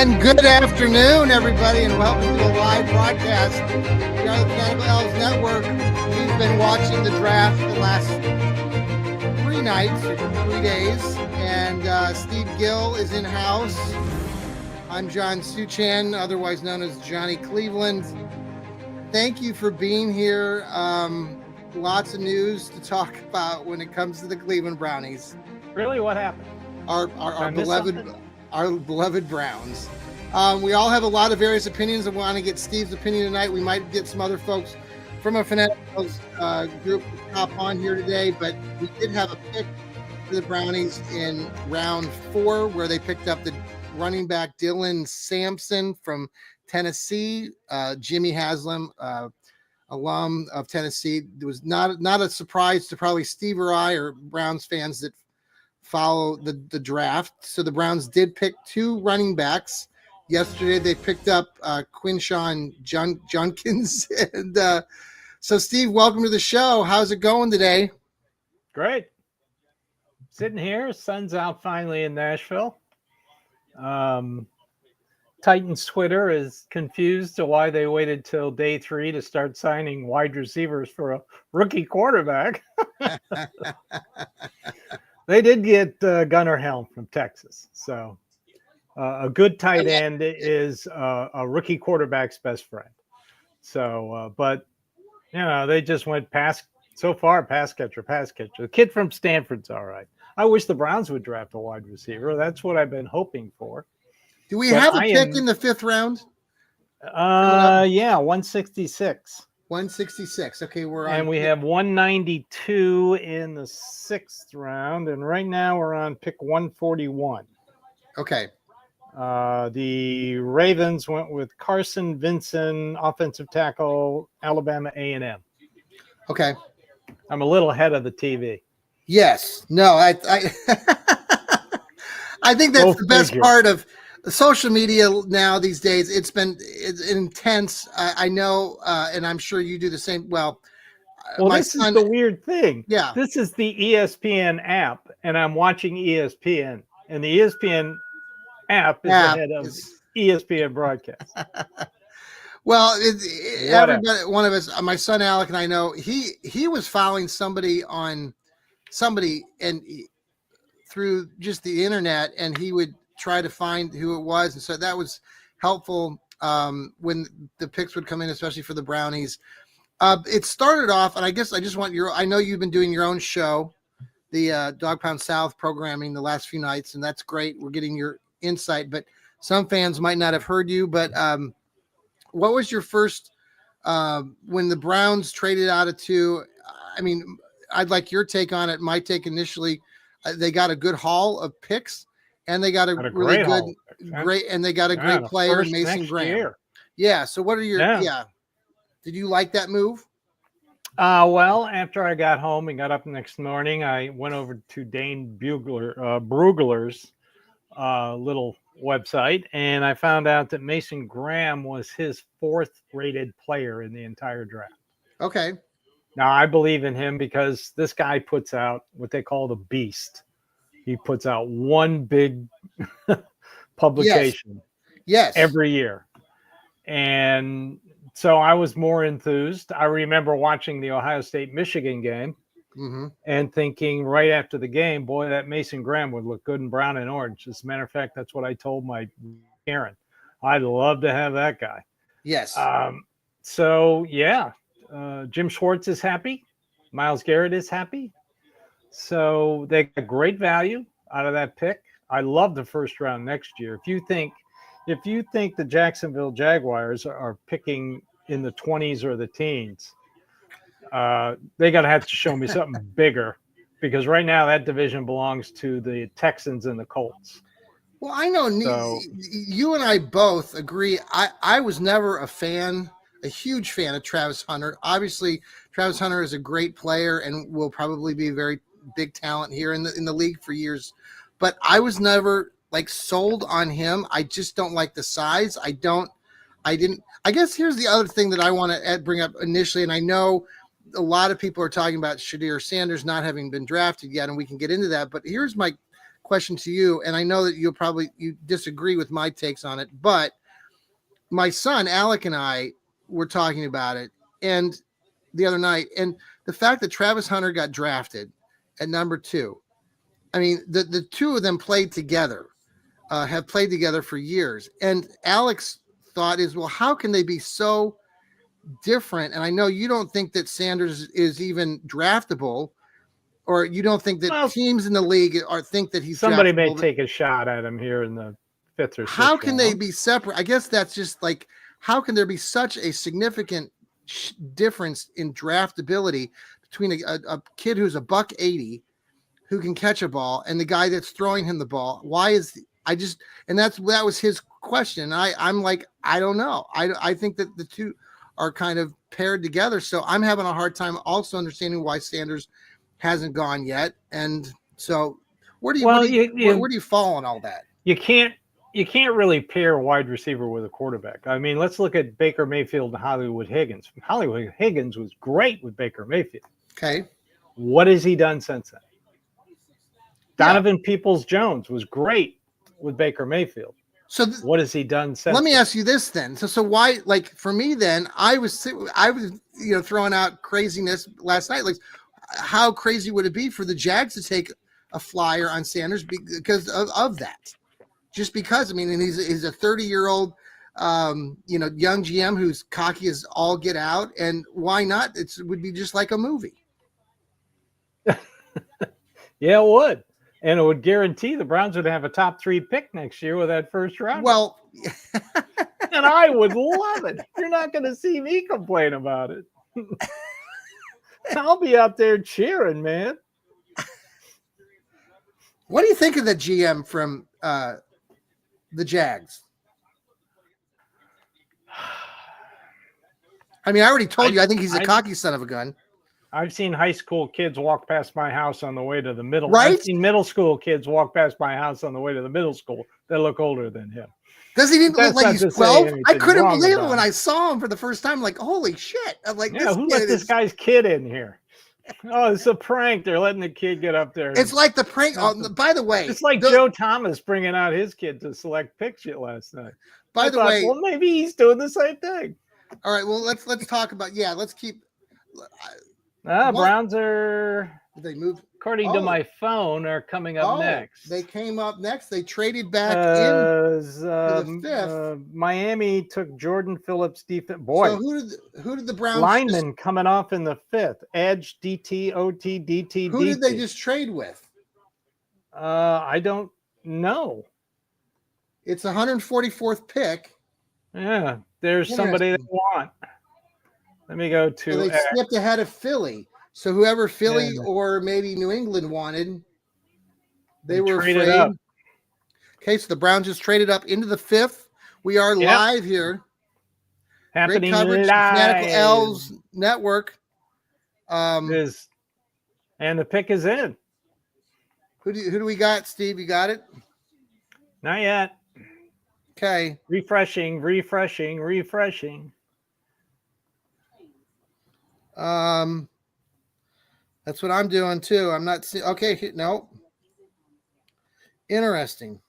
And good afternoon, everybody, and welcome to a live broadcast here on the Fanatical Elves Network. We've been watching the draft the last 3 nights, or 3 days, and Steve Gill is in house. I'm John Suchan, otherwise known as Johnny Cleveland. Thank you for being here. Lots of news to talk about when it comes to the Cleveland Brownies. Really, what happened? Our beloved Browns. We all have a lot of various opinions. I want to get Steve's opinion tonight. We might get some other folks from a Fanaticals group to hop on here today, but we did have a pick for the Brownies in round 4 where they picked up the running back Dylan Sampson from Tennessee. Jimmy Haslam, alum of Tennessee. It was not a surprise to probably Steve or I or Browns fans that follow the draft. So the Browns did pick 2 running backs. Yesterday they picked up Quinshon Judkins. And so Steve, welcome to the show. How's it going today? Great. Sitting here, sun's out finally in Nashville. Titans Twitter is confused to why they waited till day 3 to start signing wide receivers for a rookie quarterback. They did get Gunnar Helm from Texas. So a good tight end is a rookie quarterback's best friend. So, but, you know, they just went pass catcher. The kid from Stanford's all right. I wish the Browns would draft a wide receiver. That's what I've been hoping for. Do we have a pick in the 5th round? Yeah, 166. 166. Okay, and we have 192 in the 6th round, and right now we're on pick 141. Okay. The Ravens went with Carson Vinson, offensive tackle, Alabama A&M. Okay. I'm a little ahead of the TV. Yes. No, I I think that's the best part of social media now these days. It's intense. I know, and I'm sure you do the same. Well, this is the weird thing. Yeah. This is the ESPN app, and I'm watching ESPN, and the ESPN app is ahead of ESPN broadcast. Well, everybody, one of us, my son Alec and I know, he was following somebody and through just the internet, and he would try to find who it was, and so that was helpful when the picks would come in, especially for the Brownies. It started off, and I guess I just want I know you've been doing your own show, the Dog Pound South programming the last few nights, and that's great. We're getting your insight, but some fans might not have heard you. But what was your first when the Browns traded out of 2? I mean, I'd like your take on it. My take initially, they got a good haul of picks. And they got a really great player in Mason Graham. Year. Yeah. So what are your, did you like that move? Well, after I got home and got up next morning, I went over to Dane Brugler's little website, and I found out that Mason Graham was his 4th rated player in the entire draft. Okay. Now I believe in him because this guy puts out what they call the beast. He puts out one big publication every year. And so I was more enthused. I remember watching the Ohio State-Michigan game and thinking right after the game, boy, that Mason Graham would look good in brown and orange. As a matter of fact, that's what I told my Karen. I'd love to have that guy. Yes. Jim Schwartz is happy. Myles Garrett is happy. So they got great value out of that pick. I love the first round next year. If you think the Jacksonville Jaguars are picking in the 20s or the teens, they got to have to show me something bigger, because right now that division belongs to the Texans and the Colts. Well, I know you and I both agree. I was never a huge fan of Travis Hunter. Obviously, Travis Hunter is a great player and will probably be a very big talent here in the league for years, but I was never sold on him. I just don't like the size. I guess here's the other thing that I want to bring up initially, and I know a lot of people are talking about Shedeur Sanders not having been drafted yet, and we can get into that, but here's my question to you, and I know that you disagree with my takes on it, but my son Alec and I were talking about it and the other night, and the fact that Travis Hunter got drafted at number 2. I mean, the two of them played together, have played together for years. And Alex thought is, well, how can they be so different? And I know you don't think that Sanders is even draftable, or you don't think that teams in the league think that he's somebody draftable. May take a shot at him here in the 5th or 6th. How can they be separate? I guess that's just like, how can there be such a significant difference in draftability between a kid who's $180 who can catch a ball and the guy that's throwing him the ball? Why is that was his question. I'm like, I don't know. I think that the two are kind of paired together. So I'm having a hard time also understanding why Sanders hasn't gone yet. And so where do you fall on all that? You can't really pair wide receiver with a quarterback. I mean, let's look at Baker Mayfield and Hollywood Higgins. Hollywood Higgins was great with Baker Mayfield. Okay. What has he done since then? Donovan Peoples-Jones was great with Baker Mayfield. So what has he done since? Let me ask you this then. So why, like, for me then, I was throwing out craziness last night. Like, how crazy would it be for the Jags to take a flyer on Sanders because of that? Just because, I mean, and he's a 30-year-old, young GM who's cocky as all get out, and why not? It would be just like a movie. Yeah, it would. And it would guarantee the Browns would have a top 3 pick next year with that first round. Well, and I would love it. You're not going to see me complain about it. I'll be out there cheering, man. What do you think of the GM from the Jags? I mean, I already told you, I think he's a cocky son of a gun. I've seen high school kids walk past my house on the way to the middle. Right? I've seen middle school kids walk past my house on the way to the middle school that look older than him. Does he even look like he's 12? I couldn't believe it when I saw him for the first time. Like, holy shit. I'm like, yeah, who let this guy's kid in here? Oh, it's a prank. They're letting the kid get up there. It's like the prank. By the way, it's like Joe Thomas bringing out his kid to select pick shit last night. By the way, well, maybe he's doing the same thing. All right. Well, let's talk about. Yeah, let's keep. Browns are. They moved. According to my phone, are coming up next. They came up next. They traded back in the 5th. Miami took Jordan Phillips defense. Boy, so who did the Browns lineman coming off in the 5th? Edge, DT, OT, DT. Who did they just trade with? I don't know. It's 144th pick. Yeah, there's somebody they want. Let me go to. So they skipped ahead of Philly. So whoever Philly or maybe New England wanted, they were afraid. Up. Okay, so the Browns just traded up into the 5th. We are live here. Happening great coverage, live. Fanatical Elves Network. And the pick is in. Who do we got, Steve? You got it? Not yet. Okay. Refreshing. That's what I'm doing too. I'm not seeing. Okay, no. Interesting.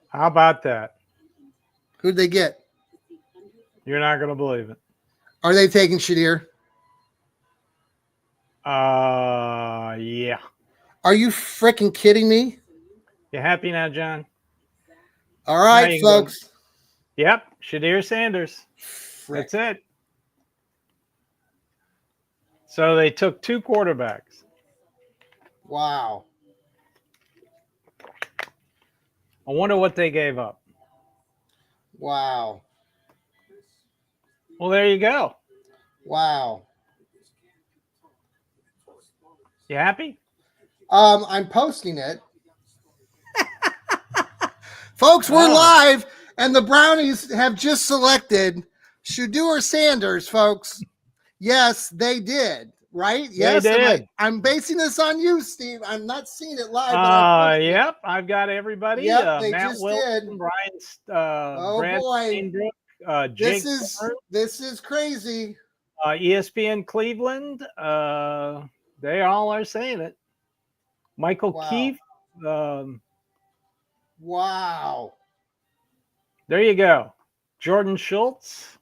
How about that? Who'd they get? You're not going to believe it. Are they taking Shadir? Yeah. Are you freaking kidding me? You happy now, John? All right, folks. Yep, Shadir Sanders. That's it. So they took 2 quarterbacks. Wow. I wonder what they gave up. Wow. Well, there you go. Wow. You happy? I'm posting it. Folks, we're live, and the Brownies have just selected Shadir Sanders, folks. Yes, they did. Right? Yes, they did. I'm basing this on you, Steve. I'm not seeing it live. Yep, I've got everybody. Yep, they Matt just Wilson, did. Brian, Brad boy, Jake this is crazy. ESPN Cleveland, they all are saying it. Michael Wow. Keefe. Wow. There you go. Jordan Schultz.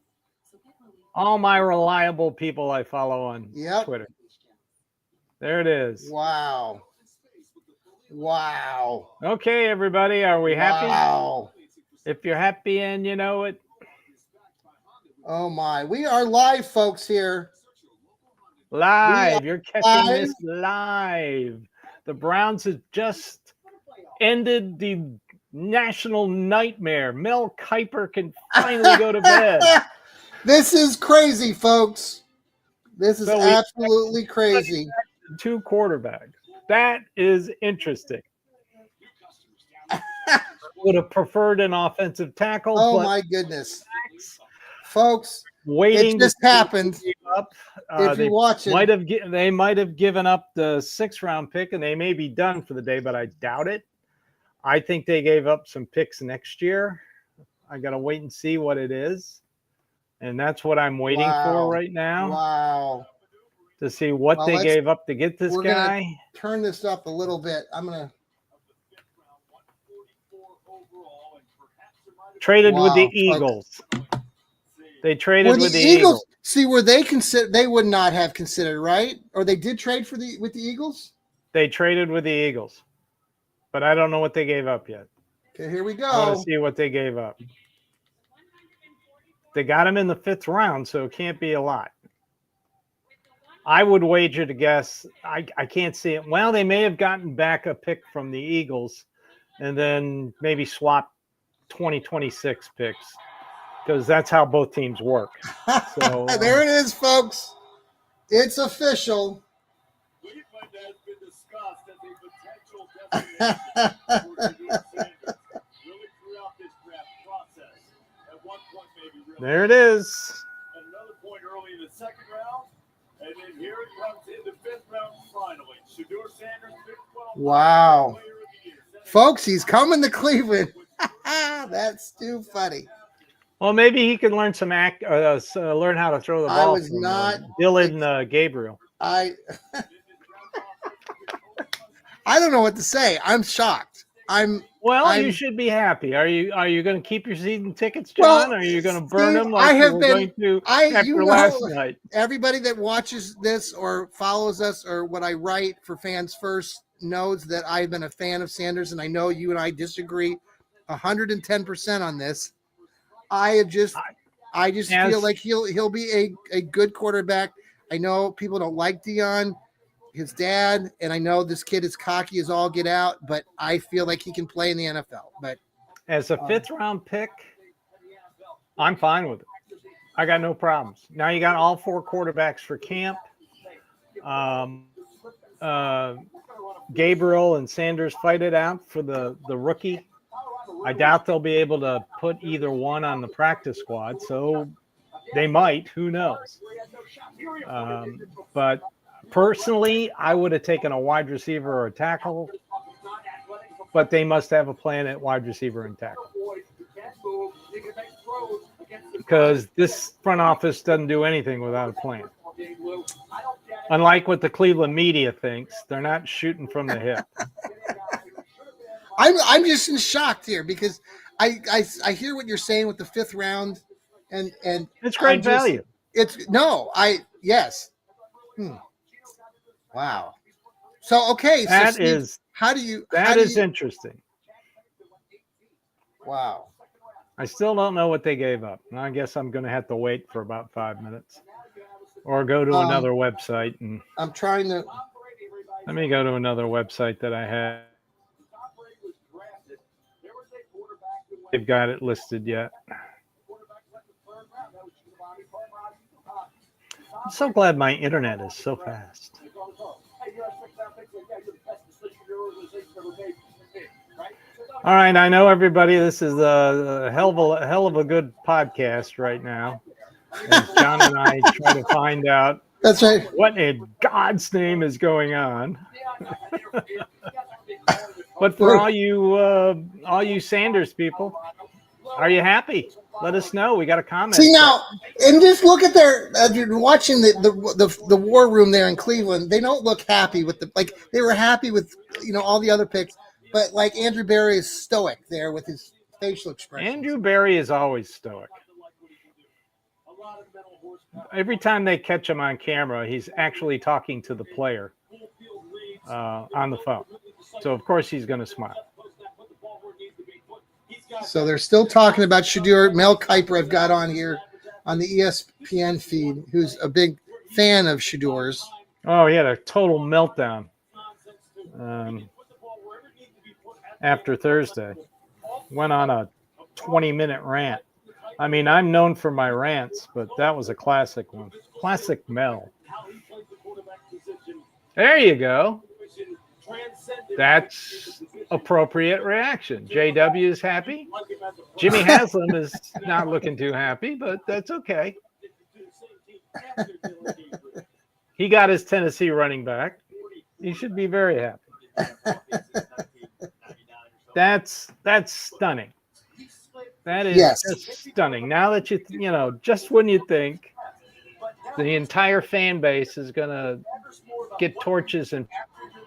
All my reliable people I follow on Yep. Twitter. There it is. Wow. Wow. Okay, everybody. Are we happy? Wow. If you're happy and you know it. Oh my. We are live, folks, here. Live. You're catching live. this live. The Browns have just ended the national nightmare. Mel Kiper can finally go to bed. This is crazy, folks. This is So we- absolutely crazy. 2 quarterbacks. That is interesting. Would have preferred an offensive tackle. Oh but my goodness. Folks, waiting it just to see happened. who gave up. If They you're watching, they might have given up the 6th round pick, and they may be done for the day, but I doubt it. I think they gave up some picks next year. I got to wait and see what it is, and that's what I'm waiting Wow. for right now wow. to see what Well, they let's- gave up to get this we're gonna- guy. Turn this up a little bit. I'm gonna Traded with the Wow, Eagles. They traded Were with the Eagles. See, were they consider? They would not have considered, right? Or they did trade for with the Eagles. They traded with the Eagles, but I don't know what they gave up yet. Okay, here we I want go. to see what they gave up. They got him in the 5th round, so it can't be a lot. I would wager to guess. I can't see it. Well, they may have gotten back a pick from the Eagles and then maybe swap 2026 picks because that's how both teams work. So There it is, folks. It's official. There it is. Another point early in the 2nd round, and then here it comes in the 5th round finally. Shedeur Sanders, Big 12 Wow. Player of the Year. Folks, he's coming to Cleveland. That's too funny. Well, maybe he can learn learn how to throw the I ball. was from, not- Dylan Gabriel. I don't know what to say. I'm shocked. Well, you I'm- should be happy. Are you going to keep your season tickets, Well, John? Or are you going to burn Steve, them I like have you were been- going to after you know- last night? Everybody that watches this or follows us or what I write for Fans First knows that I've been a fan of Sanders, and I know you and I disagree 110% on this. I just As- feel like he'll be a good quarterback. I know people don't like Dion, his dad, and I know this kid is cocky as all get out, but I feel like he can play in the NFL. But As a 5th round pick, I'm fine with it. I got no problems. Now you got all 4 quarterbacks for camp. Gabriel and Sanders fight it out for the rookie. I doubt they'll be able to put either one on the practice squad, so they might. Who knows? But personally, I would have taken a wide receiver or a tackle, but they must have a plan at wide receiver and tackle because this front office doesn't do anything without a plan. Unlike what the Cleveland media thinks, they're not shooting from the hip. I'm just in shock here because I hear what you're saying with the 5th round, and It's great value. Yes. Wow. So okay, so That Steve, is how do you interesting. Wow. I still don't know what they gave up. I guess I'm going to have to wait for about 5 minutes or go to another website. And I'm trying to. let me go to another website that I have. They've got it listed yet. I'm so glad my internet is so fast. All right, I know everybody. This is a hell of a good podcast right now. As John and I try to find out That's right. what in God's name is going on. But for all you Sanders people, Are you happy? Let us know. We got a comment. See now, and just look at their. You're watching the war room there in Cleveland. They don't look happy with they were happy with all the other picks, but like Andrew Berry is stoic there with his facial expression. Andrew Berry is always stoic. Every time they catch him on camera, he's actually talking to the player on the phone. So of course he's going to smile. So they're still talking about Shedeur. Mel Kiper I've got on here on the ESPN feed, who's a big fan of Shedeur's. Oh, he had a total meltdown after Thursday. Went on a 20-minute rant. I mean, I'm known for my rants, but that was a classic one. Classic Mel. There you go. That's appropriate reaction. JW is happy. Jimmy Haslam is not looking too happy, but that's okay. He got his Tennessee running back. He should be very happy. That's stunning. That is just stunning. Now that just when you think the entire fan base is going to get torches and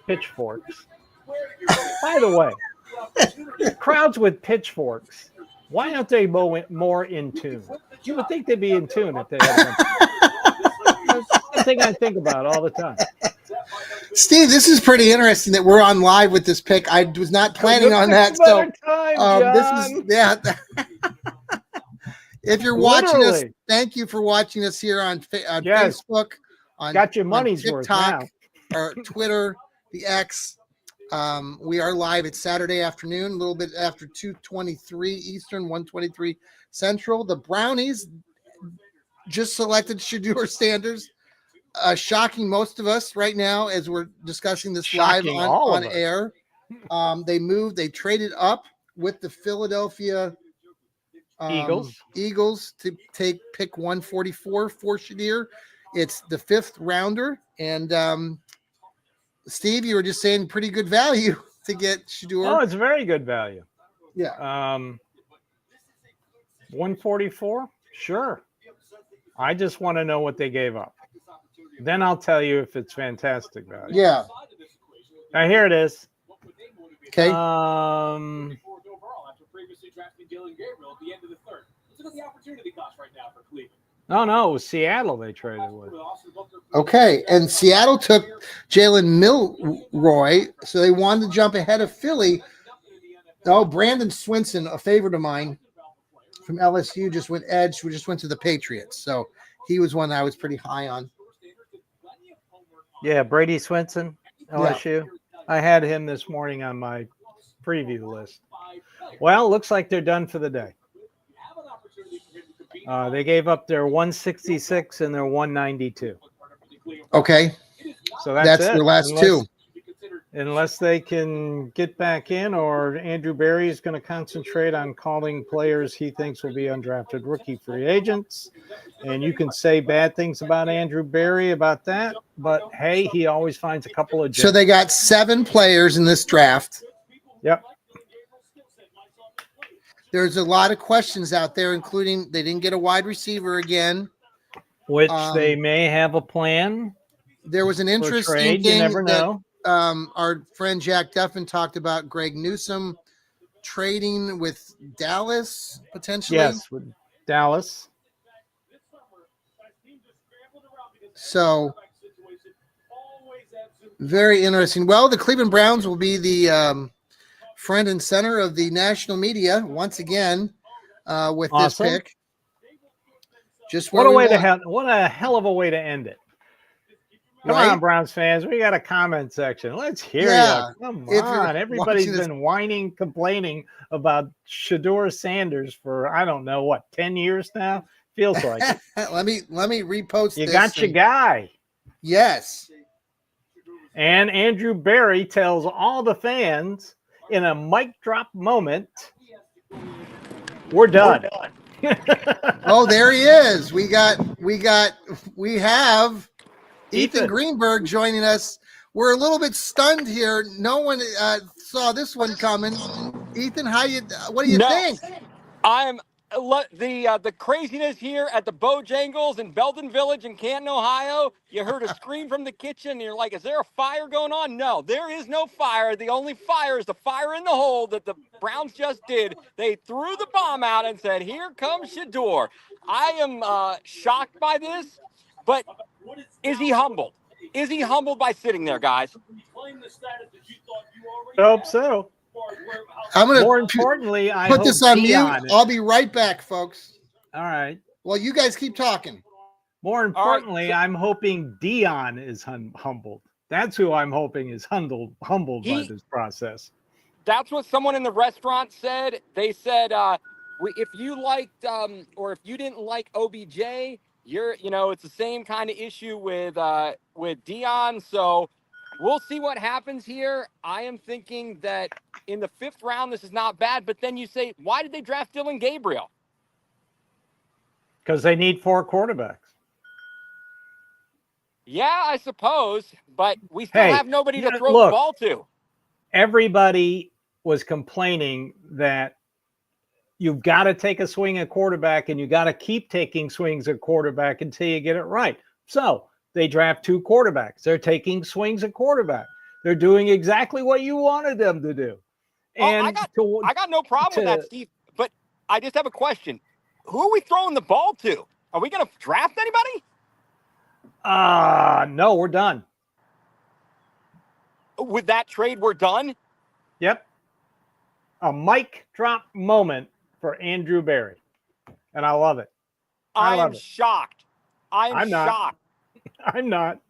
pitchforks. By the way, crowds with pitchforks, why aren't they more in tune? You would think they'd be in tune if they had one. That's the thing I think about all the time. Steve, this is pretty interesting that we're on live with this pick. I was not planning on that. So this is if you're watching us, thank you for watching us here on Facebook. Got your money's worth now. Or Twitter, the X. We are live. It's Saturday afternoon, a little bit after 2:23 Eastern, 1:23 Central. The Brownies just selected Shedeur Sanders, shocking most of us right now as we're discussing this live on air. They traded up with the Philadelphia Eagles to take pick 144 for Shedeur. It's the 5th rounder, and Steve, you were just saying pretty good value to get Shedeur. Oh, it's very good value. Yeah. 144? Sure. I just want to know what they gave up. Then I'll tell you if it's fantastic value. Yeah. Now, here it is. Okay. No, it was Seattle they traded with. Okay, and Seattle took Jalen Milroy, so they wanted to jump ahead of Philly. Oh, Brandon Swinson, a favorite of mine from LSU, just went edge. We just went to the Patriots, so he was one I was pretty high on. Yeah, Brady Swinson, LSU. Yeah. I had him this morning on my preview list. Well, looks like they're done for the day. They gave up their 166 and their 192. Okay. So that's their last two. Unless they can get back in, or Andrew Berry is going to concentrate on calling players he thinks will be undrafted rookie free agents. And you can say bad things about Andrew Berry about that, but hey, he always finds a couple of gems. So they got 7 players in this draft. Yep. There's a lot of questions out there, including they didn't get a wide receiver again. Which they may have a plan. There was an interesting thing. You never know. Our friend Jack Duffin talked about Greg Newsome trading with Dallas, potentially. Yes, with Dallas. So, very interesting. Well, the Cleveland Browns will be the front and center of the national media once again with this pick. Just what a hell of a way to end it. Come on, Browns fans. We got a comment section. Let's hear you. Come on. Everybody's been whining, complaining about Shedeur Sanders for, I don't know, 10 years now? Feels like it. Let me repost this. You got your guy. Yes. And Andrew Berry tells all the fans in a mic drop moment, we're done. Oh, there he is. We have Ethan Greenberg joining us. We're a little bit stunned here. No one saw this one coming. Ethan, what do you think? I'm the craziness here at the Bojangles in Belden Village in Canton, Ohio. You heard a scream from the kitchen. And you're like, is there a fire going on? No, there is no fire. The only fire is the fire in the hole that the Browns just did. They threw the bomb out and said, here comes Shedeur. I am shocked by this, but is he humbled? Is he humbled by sitting there, guys? I hope so. I'm going More to importantly, I put hope this on mute. Dion is- I'll be right back, folks. All right. Well, you guys keep talking. More importantly, I'm hoping Dion is humbled. That's who I'm hoping is humbled by this process. That's what someone in the restaurant said. They said, if you liked or if you didn't like OBJ, it's the same kind of issue with Dion. So we'll see what happens here. I am thinking that in the 5th round, this is not bad. But then you say, why did they draft Dylan Gabriel? Because they need 4 quarterbacks. Yeah, I suppose. But we still have nobody to throw the ball to. Everybody was complaining that you've got to take a swing at quarterback and you got to keep taking swings at quarterback until you get it right. So they draft 2 quarterbacks. They're taking swings at quarterback. They're doing exactly what you wanted them to do. And I got no problem with that, Steve. But I just have a question. Who are we throwing the ball to? Are we going to draft anybody? No, we're done. With that trade, we're done? Yep. A mic drop moment for Andrew Berry. And I love it. I am shocked. I'm shocked. I'm not.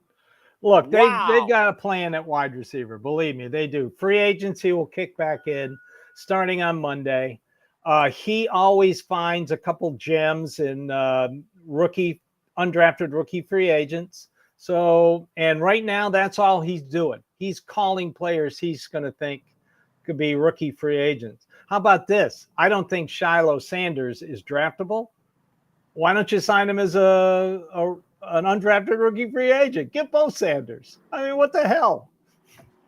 Look, they've got a plan at wide receiver. Believe me, they do. Free agency will kick back in starting on Monday. He always finds a couple gems in undrafted rookie free agents. So, and right now, that's all he's doing. He's calling players he's going to think could be rookie free agents. How about this? I don't think Shiloh Sanders is draftable. Why don't you sign him as an undrafted rookie free agent? Get both Sanders. I mean, what the hell?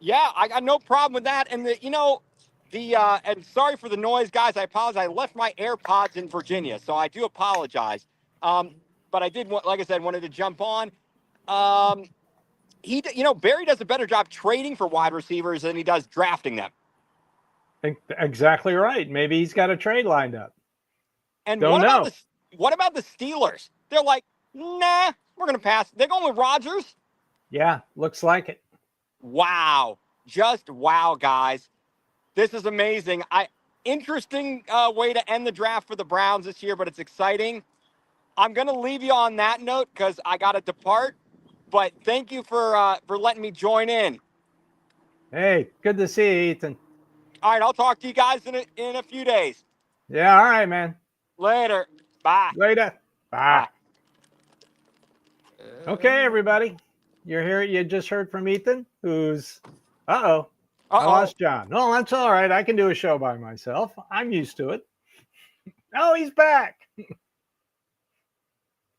Yeah, I got no problem with that. And and sorry for the noise, guys. I apologize. I left my AirPods in Virginia, so I do apologize. But I did, like I said, wanted to jump on. Barry does a better job trading for wide receivers than he does drafting them. Exactly right. Maybe he's got a trade lined up. And what about the Steelers? They're like, nah, we're going to pass. They're going with Rodgers? Yeah, looks like it. Wow. Just wow, guys. This is amazing. Interesting way to end the draft for the Browns this year, but it's exciting. I'm going to leave you on that note because I got to depart. But thank you for letting me join in. Hey, good to see you, Ethan. All right, I'll talk to you guys in a few days. Yeah, all right, man. Later. Bye. Later. Bye. Okay, everybody. You're here. You just heard from Ethan, who's I lost John. No, that's all right. I can do a show by myself. I'm used to it. Oh, he's back.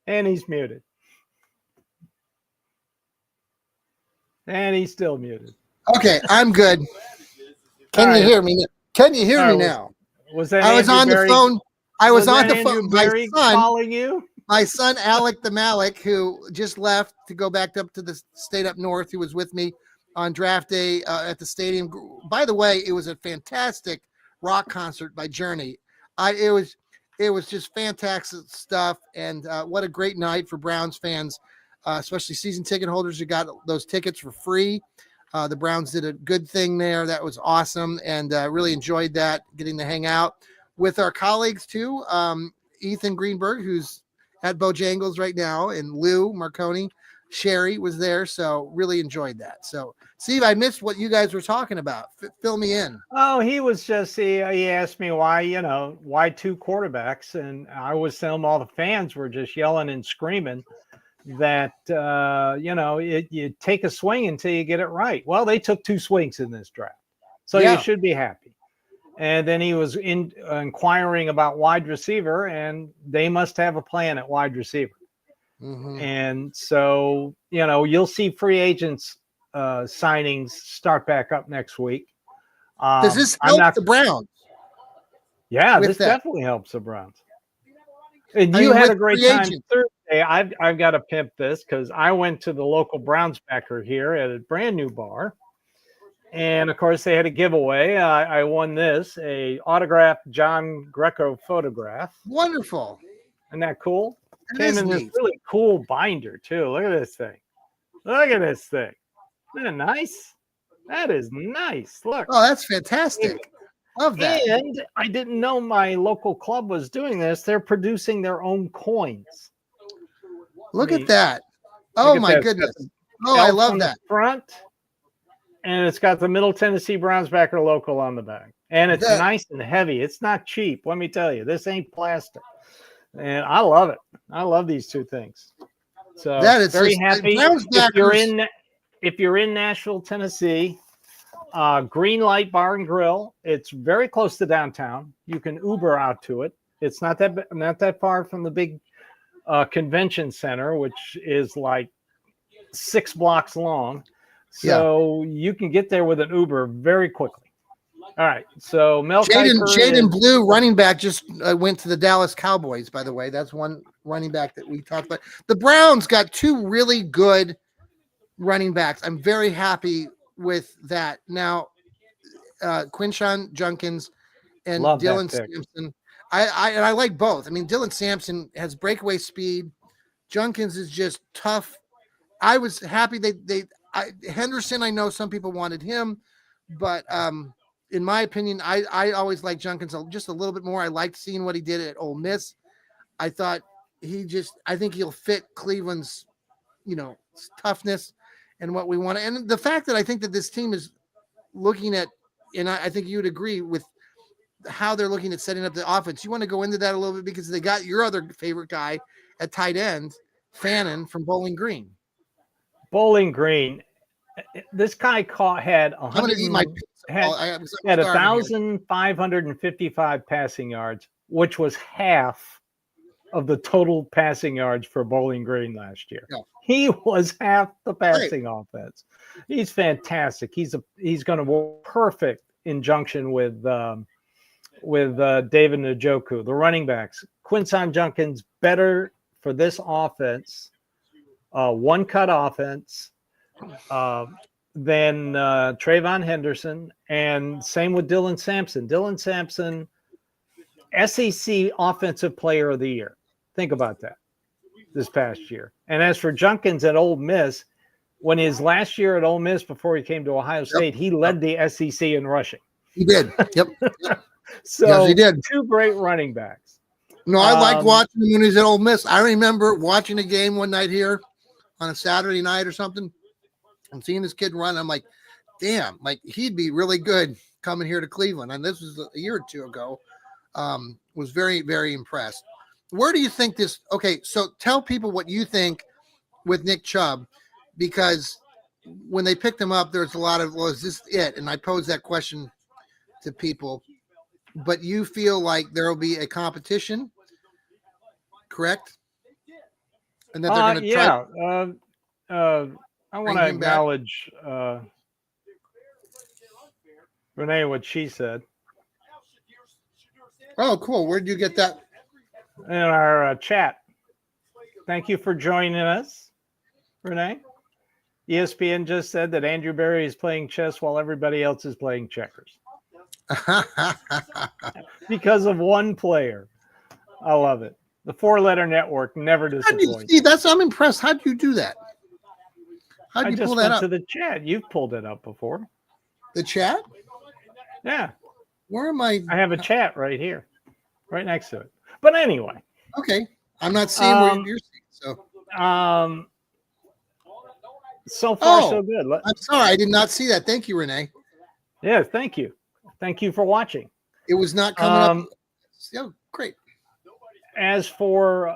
And he's muted. And he's still muted. Okay, I'm good. Can you hear me? Can you hear me now? Was that I was on the phone. I was on the phone. My son calling you. My son Alec the Malik, who just left to go back up to the state up north, who was with me on draft day at the stadium. By the way, it was a fantastic rock concert by Journey. It was just fantastic stuff, and what a great night for Browns fans, especially season ticket holders who got those tickets for free. The Browns did a good thing there. That was awesome, and really enjoyed that, getting to hang out with our colleagues too. Ethan Greenberg, who's at Bojangles right now, and Lou Marconi, Sherry was there, so really enjoyed that. So, Steve, I missed what you guys were talking about. Fill me in. Oh, he was just he asked me why 2 quarterbacks, and I was telling him all the fans were just yelling and screaming that you take a swing until you get it right. Well, they took 2 swings in this draft, so you should be happy. And then he was inquiring about wide receiver, and they must have a plan at wide receiver. Mm-hmm. And so, you'll see free agents signings start back up next week. Does this help the Browns? Yeah, with this that. definitely helps the Browns. And I you mean, had with a great free time agents. Thursday. I've got to pimp this because I went to the local Browns backer here at a brand new bar. And of course, they had a giveaway. I won this, a autographed John Greco photograph. Wonderful. Isn't that cool? That Came is in this neat. really cool binder too. Look at this thing. Look at this thing. Isn't that nice? That is nice. Look. Oh, that's fantastic. Love that. And I didn't know my local club was doing this. They're producing their own coins. Look I mean, at that. look Oh at my that. It's got goodness. the Oh, I elf love on the that. front, and it's got the Middle Tennessee Browns backer local on the back. And it's That- nice and heavy. It's not cheap. Let me tell you, this ain't plastic. And I love it. I love these two things. So That is very just- happy. Browns If you're in Nashville, Tennessee, Green Light Bar and Grill. It's very close to downtown. You can Uber out to it. It's not that far from the big convention center, which is like 6 blocks long. So you can get there with an Uber very quickly. All right. So Mel Jaden Blue, running back, just went to the Dallas Cowboys, by the way. That's one running back that we talked about. The Browns got 2 really good running backs. I'm very happy with that. Now, Quinshawn Junkins and Love that Dylan pick. Sampson. I like both. I mean, Dylan Sampson has breakaway speed. Junkins is just tough. I was happy Henderson, I know some people wanted him, but in my opinion, I always liked Junkins just a little bit more. I liked seeing what he did at Ole Miss. I thought I think he'll fit Cleveland's, toughness and what we want. And the fact that I think that this team is looking at, and I think you would agree with how they're looking at setting up the offense. You want to go into that a little bit because they got your other favorite guy at tight end, Fannin from Bowling Green. Bowling Green. This guy had I'm going to eat my had 1,555 passing yards, which was half of the total passing yards for Bowling Green last year. Yeah. He was half the passing offense. He's fantastic. He's going to work perfect in junction with David Njoku, the running backs. Quinshawn Junkins better for this offense, one-cut offense, than Trayvon Henderson, and same with Dylan Sampson. Dylan Sampson, SEC Offensive Player of the Year. Think about that this past year. And as for Junkins at Ole Miss, when his last year at Ole Miss before he came to Ohio State, he led the SEC in rushing. He did. Yep. So yes, he did. 2 great running backs. No, I liked watching him when he was at Ole Miss. I remember watching a game one night here on a Saturday night or something. I'm seeing this kid run. I'm like, damn, like he'd be really good coming here to Cleveland. And this was a year or 2 ago. Was very, very impressed. Where do you think this? Okay, so tell people what you think with Nick Chubb, because when they picked him up, there's a lot of, well, is this it? And I posed that question to people. But you feel like there will be a competition, correct? And that they're going to try. I want to acknowledge Renee, what she said. Oh, cool. Where did you get that? In our chat. Thank you for joining us, Renee. ESPN just said that Andrew Berry is playing chess while everybody else is playing checkers. Because of one player. I love it. The 4-letter network never disappoints. I'm impressed. How do you do that? How do you pull that up? To the chat. You've pulled it up before. The chat? Yeah. Where am I? I have a chat right here, right next to it. But anyway. Okay. I'm not seeing where you're seeing. So far, so good. I'm sorry. I did not see that. Thank you, Renee. Yeah, thank you. Thank you for watching. It was not coming up. Oh, great. As for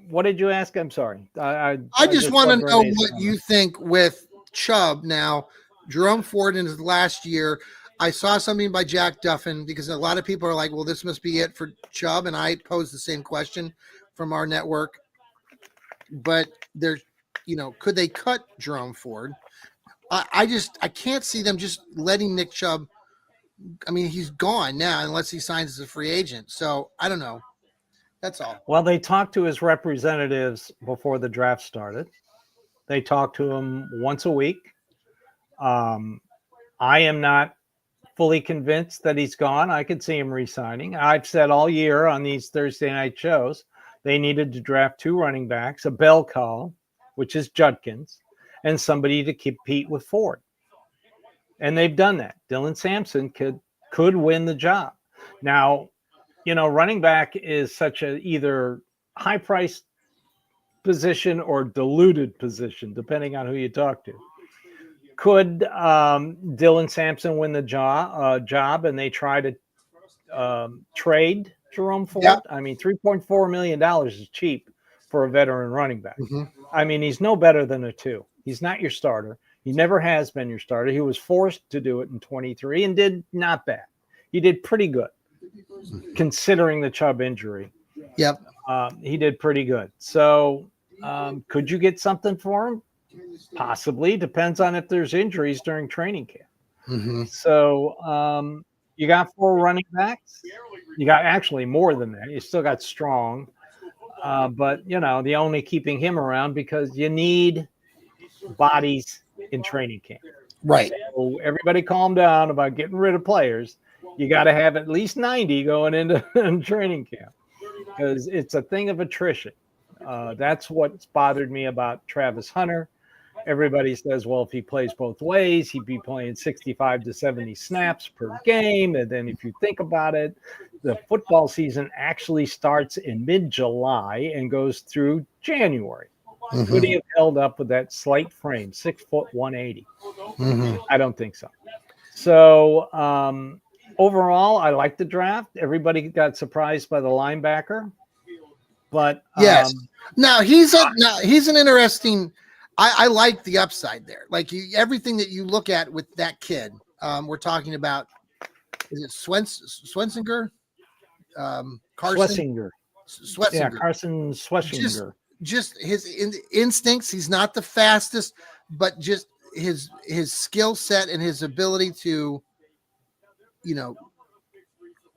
what did you ask? I'm sorry. I just want to know what you think with Chubb now. Jerome Ford in his last year. I saw something by Jack Duffin because a lot of people are like, well, this must be it for Chubb. And I posed the same question from our network. But could they cut Jerome Ford? I can't see them just letting Nick Chubb I mean, he's gone now unless he signs as a free agent. So I don't know. That's all. Well, they talked to his representatives before the draft started. They talked to him once a week. I am not fully convinced that he's gone. I could see him re-signing. I've said all year on these Thursday night shows, they needed to draft 2 running backs, a bell cow, which is Judkins, and somebody to compete with Ford. And they've done that. Dylan Sampson could win the job. Now, running back is such a either high-priced position or diluted position, depending on who you talk to. Could Dylan Sampson win the job and they try to trade Jerome Ford? Yep. I mean, $3.4 million is cheap for a veteran running back. Mm-hmm. I mean, he's no better than a 2. He's not your starter. He never has been your starter. He was forced to do it in 23 and did not bad. He did pretty good considering the Chubb injury. Yep. He did pretty good. So could you get something for him? Possibly. Depends on if there's injuries during training camp. Mm-hmm. So you got 4 running backs. You got actually more than that. You still got Strong. But, the only keeping him around because you need bodies in training camp. Right. So everybody calm down about getting rid of players. You got to have at least 90 going into training camp because it's a thing of attrition. That's what's bothered me about Travis Hunter. Everybody says, well, if he plays both ways, he'd be playing 65 to 70 snaps per game. And then if you think about it, the football season actually starts in mid-July and goes through January. Mm-hmm. Could he have held up with that slight frame, 6 foot 180? Mm-hmm. I don't think so. So overall, I like the draft. Everybody got surprised by the linebacker, but yes. Now he's an interesting. I like the upside there. Like everything that you look at with that kid. We're talking about. Is it Swensinger? Carson Schlesinger. Yeah, Schlesinger. Carson Schlesinger. Just his instincts. He's not the fastest, but just his skill set and his ability to,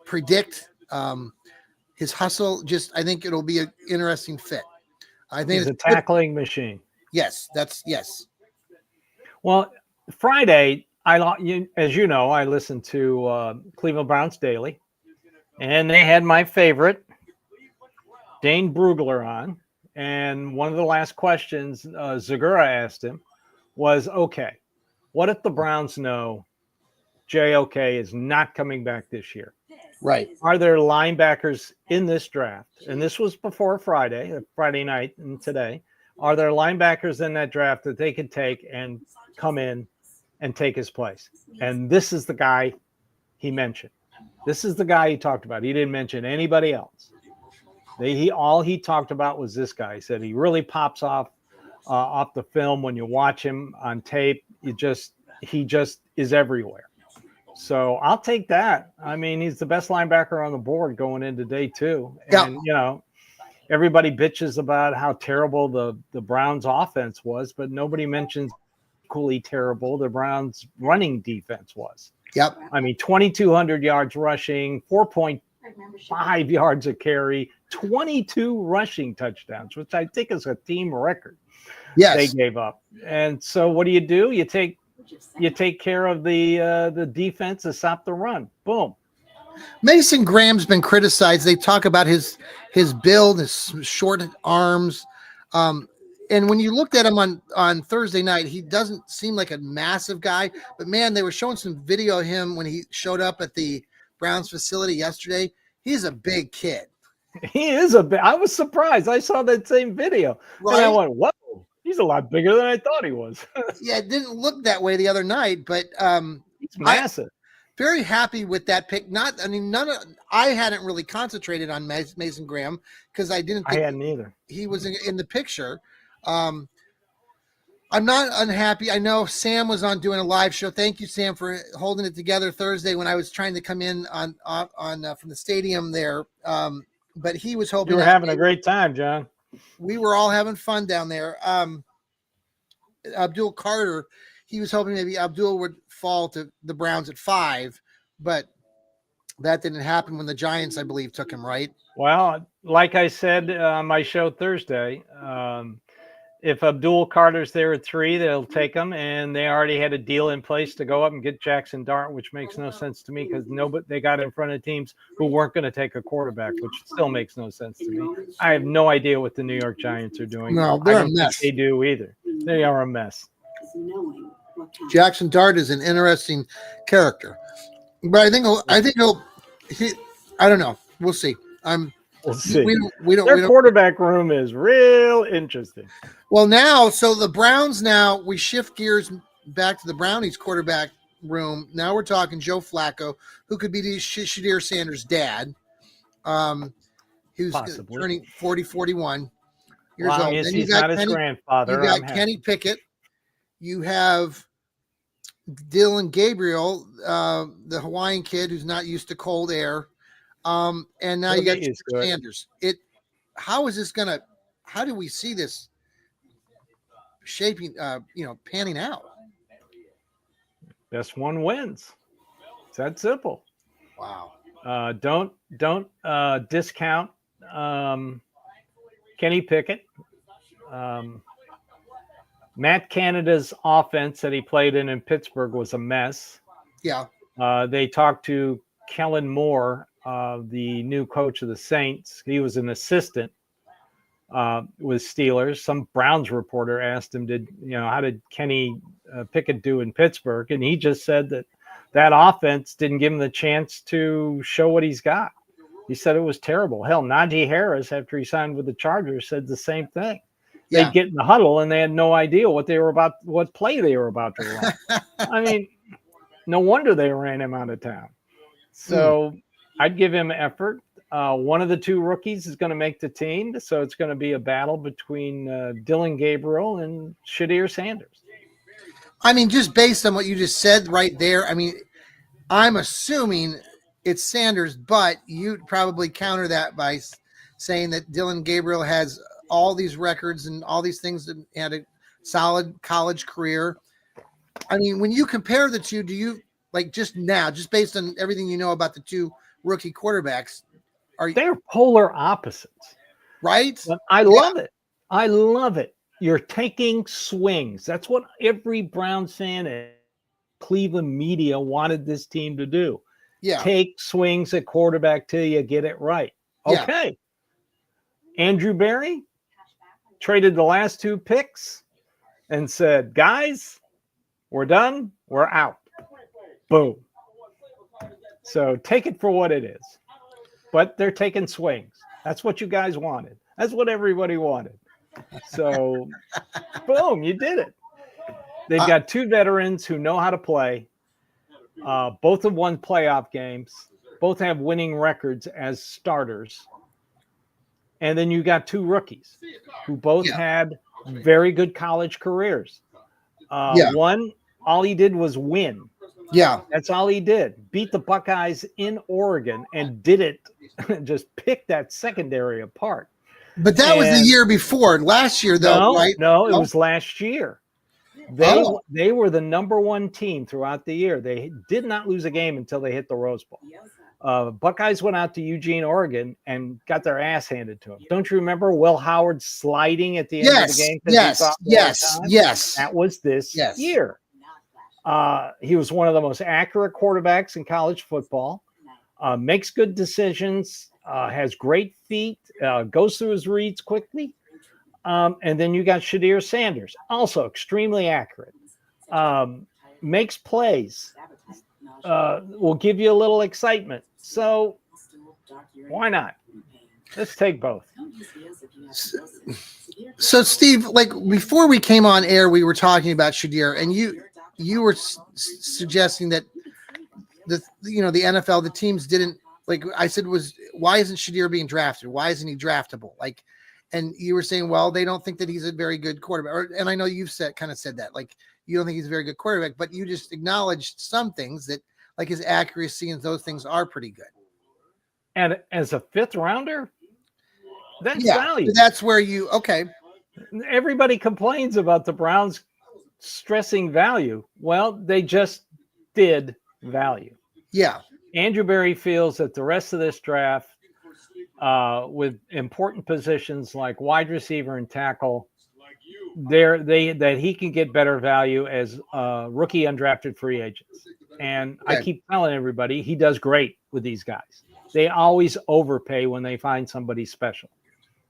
predict his hustle. Just I think it'll be an interesting fit. I think He's a tackling machine. Yes, yes. Well, Friday, as you know, I listened to Cleveland Browns Daily, and they had my favorite, Dane Brugler, on. And one of the last questions Zagura asked him was, okay, what if the Browns know JOK is not coming back this year? Right. Are there linebackers in this draft? And this was before Friday night and today. Are there linebackers in that draft that they could take and come in and take his place? And this is the guy he mentioned. This is the guy he talked about. He didn't mention anybody else. All he talked about was this guy. He said he really pops off the film when you watch him on tape. He just is everywhere. So I'll take that. I mean, he's the best linebacker on the board going into day 2. And, everybody bitches about how terrible the Browns offense was, but nobody mentions equally terrible the Browns running defense was. Yep. I mean, 2,200 yards rushing, 4.5 yards a carry, 22 rushing touchdowns, which I think is a team record. Yes. They gave up. And so what do? You take care of the defense to stop the run. Boom. Mason Graham's been criticized. They talk about his build, his short arms. And when you looked at him on Thursday night, he doesn't seem like a massive guy. But, man, they were showing some video of him when he showed up at the Browns facility yesterday. He's a big kid. He is a big – I was surprised. I saw that same video. Right? And I went, whoa, he's a lot bigger than I thought he was. Yeah, it didn't look that way the other night, but he's massive. Very happy with that pick. I hadn't really concentrated on Mason Graham because I didn't think I hadn't either. He was in the picture. I'm not unhappy. I know Sam was on doing a live show. Thank you, Sam, for holding it together Thursday when I was trying to come in on from the stadium there. But he was hoping you were having a great time, John. We were all having fun down there. Abdul Carter, he was hoping maybe Abdul would fall to the Browns at 5, but that didn't happen when the Giants, I believe, took him, right? Well, like I said on my show Thursday, if Abdul Carter's there at 3, they'll take him, and they already had a deal in place to go up and get Jackson Dart, which makes no sense to me because they got in front of teams who weren't going to take a quarterback, which still makes no sense to me. I have no idea what the New York Giants are doing. No, I they're a don't think mess. they do either. They are a mess. Jackson Dart is an interesting character, but I think I don't know. We'll see. We'll see. We don't. Their quarterback room is real interesting. Well, now, so the Browns. Now we shift gears back to the Brownies quarterback room. Now we're talking Joe Flacco, who could be the Shadir Sanders' dad. Who's Possibly. turning 41 years Long old. as Then he's not his grandfather. You got I'm Kenny happy. Pickett. You have Dylan Gabriel, the Hawaiian kid who's not used to cold air. And now He'll you got get used to it. Sanders. How is this gonna? How do we see this shaping? Panning out. Best one wins. It's that simple. Wow. Don't discount Kenny Pickett. Matt Canada's offense that he played in Pittsburgh was a mess. Yeah. They talked to Kellen Moore, the new coach of the Saints. He was an assistant with Steelers. Some Browns reporter asked him, how did Kenny Pickett do in Pittsburgh? And he just said that offense didn't give him the chance to show what he's got. He said it was terrible. Hell, Najee Harris, after he signed with the Chargers, said the same thing. Yeah. They'd get in the huddle and they had no idea what play they were about to run. I mean, no wonder they ran him out of town. So I'd give him effort. One of the 2 rookies is going to make the team. So it's going to be a battle between Dylan Gabriel and Shadir Sanders. I mean, just based on what you just said right there, I mean, I'm assuming it's Sanders, but you'd probably counter that by saying that Dylan Gabriel has all these records and all these things and had a solid college career. I mean, when you compare the two, do you just based on everything you know about the 2 rookie quarterbacks, they're polar opposites, right? But I love it. I love it. You're taking swings. That's what every Browns fan and Cleveland media wanted this team to do. Yeah. Take swings at quarterback till you get it right. Okay. Yeah. Andrew Berry traded the last 2 picks and said, guys, we're done. We're out. Boom. So take it for what it is. But they're taking swings. That's what you guys wanted. That's what everybody wanted. So, boom, you did it. They've got 2 veterans who know how to play. Both have won playoff games. Both have winning records as starters. And then you got 2 rookies who both had very good college careers. One, all he did was win. Yeah. That's all he did. Beat the Buckeyes in Oregon and did it. Just pick that secondary apart. But that was the year before. Last year, though, right? No, it was last year. They were the number 1 team throughout the year. They did not lose a game until they hit the Rose Bowl. Buckeyes went out to Eugene, Oregon, and got their ass handed to them. Don't you remember Will Howard sliding at the end of the game? Yes. That was this year. He was one of the most accurate quarterbacks in college football. Makes good decisions. Has great feet. Goes through his reads quickly. And then you got Shadir Sanders, also extremely accurate. Makes plays. Will give you a little excitement. So why not? Let's take both. So Steve, before we came on air, we were talking about Shadir, and you were suggesting that the NFL, the teams didn't, I said, why isn't Shadir being drafted? Why isn't he draftable? And you were saying, well, they don't think that he's a very good quarterback. And I know you've said that, you don't think he's a very good quarterback, but you just acknowledged some things that, his accuracy and those things are pretty good. And as a 5th rounder, that's value. That's where everybody complains about the Browns stressing value. Well, they just did value. Yeah. Andrew Berry feels that the rest of this draft, with important positions like wide receiver and tackle, that he can get better value as rookie undrafted free agents. And I keep telling everybody he does great with these guys. They always overpay when they find somebody special.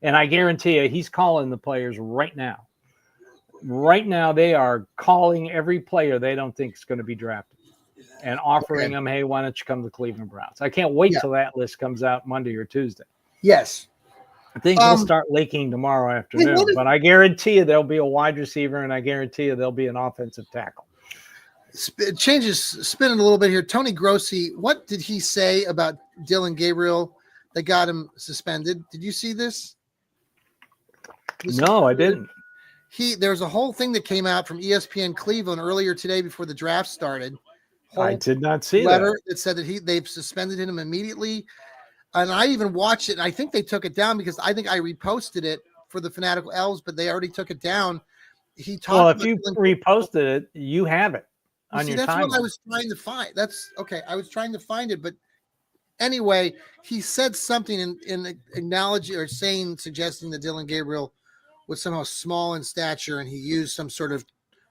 And I guarantee you, he's calling the players right now. Right now, they are calling every player they don't think is going to be drafted and offering them, hey, why don't you come to the Cleveland Browns? I can't wait till that list comes out Monday or Tuesday. Yes. I think we'll start leaking tomorrow afternoon, but I guarantee you there'll be a wide receiver, and I guarantee you there'll be an offensive tackle. It changes, spinning a little bit here. Tony Grossi, what did he say about Dillon Gabriel that got him suspended? Did you see this? No, I didn't. There's a whole thing that came out from ESPN Cleveland earlier today before the draft started. I did not see letter that said that they've suspended him immediately. And I even watched it, and I think they took it down because I think I reposted it for the Fanatical Elves, but they already took it down. He talked. Well, if you reposted it, you have it on your timeline. That's what I was trying to find. That's okay. I was trying to find it, but anyway, he said something in acknowledging or suggesting that Dillon Gabriel was somehow small in stature, and he used some sort of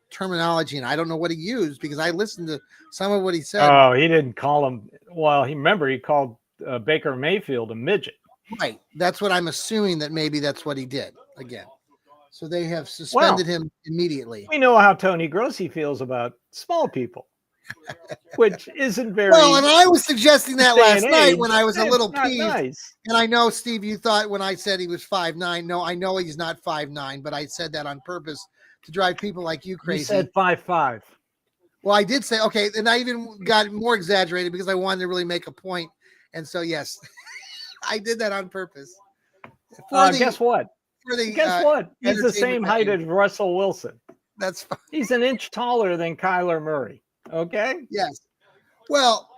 terminology, and I don't know what he used because I listened to some of what he said. Oh, he didn't call him. Well, he called Baker Mayfield a midget. Right. That's what I'm assuming, that maybe that's what he did again. So they have suspended him immediately. We know how Tony Grossi feels about small people, which isn't very well. And I was suggesting that last night when I was a little peeved. Nice. And I know, Steve, you thought when I said he was 5'9". No, I know he's not 5'9", but I said that on purpose to drive people like you crazy. You said 5'5". Well, I did say, okay, and I even got more exaggerated because I wanted to really make a point. And so, yes, I did that on purpose. Guess what? Guess what? He's the same height as Russell Wilson. That's fine. He's an inch taller than Kyler Murray. Okay? Yes. Well,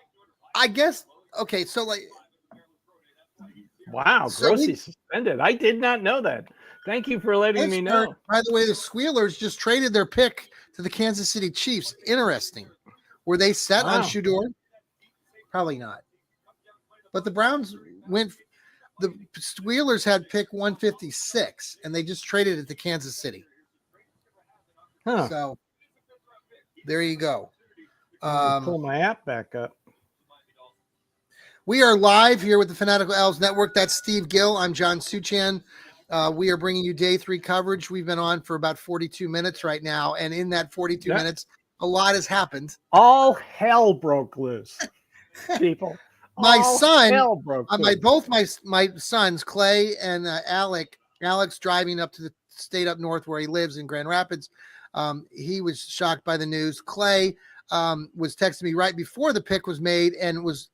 I guess, okay, so like. Wow, Grossi suspended. I did not know that. Thank you for letting me know. By the way, the Squealers just traded their pick to the Kansas City Chiefs. Interesting. Were they set on Shedeur? Probably not. But the Browns the Squealers had pick 156, and they just traded it to Kansas City. Huh. So there you go. Pull my app back up. We are live here with the Fanatical Elves Network. That's Steve Gill. I'm John Suchan. We are bringing you day 3 coverage. We've been on for about 42 minutes right now, and in that 42 minutes, a lot has happened. All hell broke loose, people. My sons, Clay and Alex, driving up to the state up north where he lives in Grand Rapids. He was shocked by the news. Clay was texting me right before the pick was made and was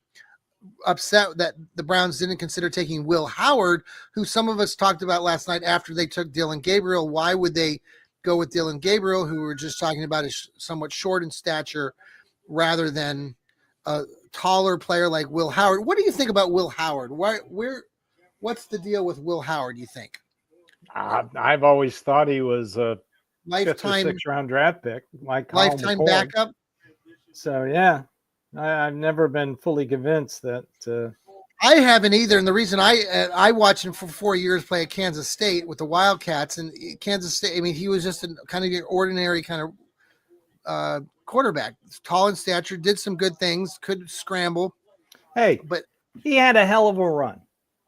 upset that the Browns didn't consider taking Will Howard, who some of us talked about last night after they took Dillon Gabriel. Why would they go with Dillon Gabriel, who we were just talking about is somewhat short in stature, rather than a taller player like Will Howard? What do you think about Will Howard? What's the deal with Will Howard, you think? I've always thought he was a lifetime 5th or 6th round draft pick, like lifetime backup. So yeah, I've never been fully convinced that. I haven't either, and the reason I watched him for 4 years play at Kansas State with the Wildcats, and Kansas State. I mean, he was just a kind of your ordinary kind of quarterback, tall in stature, did some good things, could scramble. Hey, but he had a hell of a run.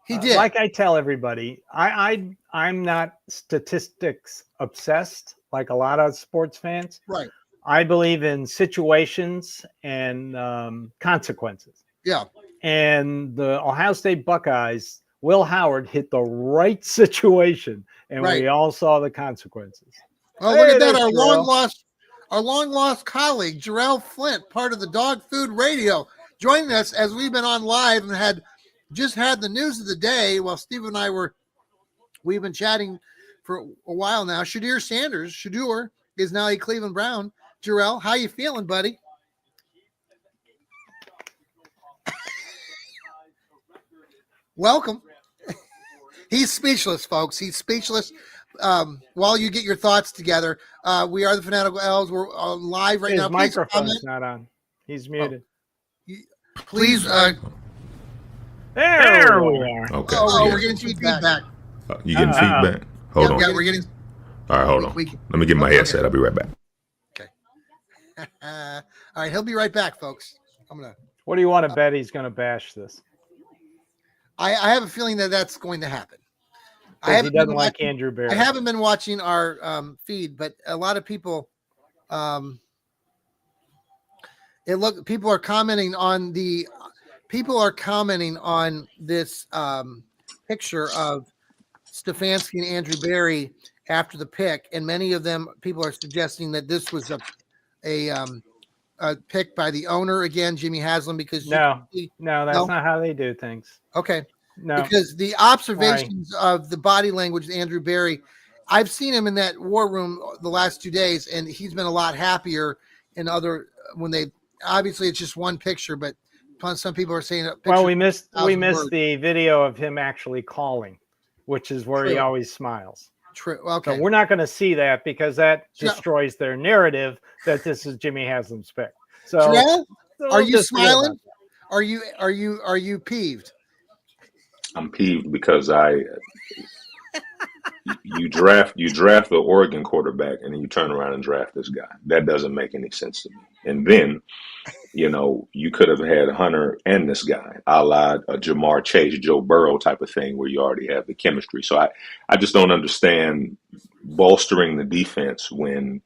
He did. Like I tell everybody, I'm not statistics obsessed like a lot of sports fans. Right. I believe in situations and consequences. Yeah. And the Ohio State Buckeyes, Will Howard hit the right situation, and we all saw the consequences. Oh, look at that! Our long lost colleague Jarrell Flint, part of the Dog Food Radio, joining us as we've been on live and had the news of the day while Steve and I we've been chatting for a while now. Shedeur is now a Cleveland Brown. Jarrell, how you feeling, buddy? Welcome. He's speechless, folks. He's speechless. While you get your thoughts together, we are the Fanatical Elves. We're live right now. His microphone's not on. He's muted. Please. There we are. Okay. Oh, yeah. we're getting feedback. You getting Uh-oh. feedback? Hold on. Yeah, we're getting. All right, hold on. Let me get my headset. I'll be right back. All right, he'll be right back, folks. I'm gonna. What do you want to bet he's going to bash this? I have a feeling that that's going to happen. He doesn't like Andrew Berry. I haven't been watching our feed, but a lot of people, people are commenting on this picture of Stefanski and Andrew Berry after the pick, and many of them people are suggesting that this was a pick by the owner again, Jimmy Haslam, because No, that's not how they do things. Okay. No, Because the observations of the body language of Andrew Berry, I've seen him in that war room the last 2 days, and he's been a lot happier when they obviously it's just one picture, but some people are saying we missed the video of him actually calling, which is where he always smiles. True. Okay. So we're not going to see that because that destroys their narrative that this is Jimmy Haslam's pick. So Terrell, are you smiling? Are you peeved? I'm peeved because you draft the Oregon quarterback and then you turn around and draft this guy. That doesn't make any sense to me. And then, you could have had Hunter and this guy, a la a Jamar Chase, Joe Burrow type of thing, where you already have the chemistry. So I just don't understand bolstering the defense when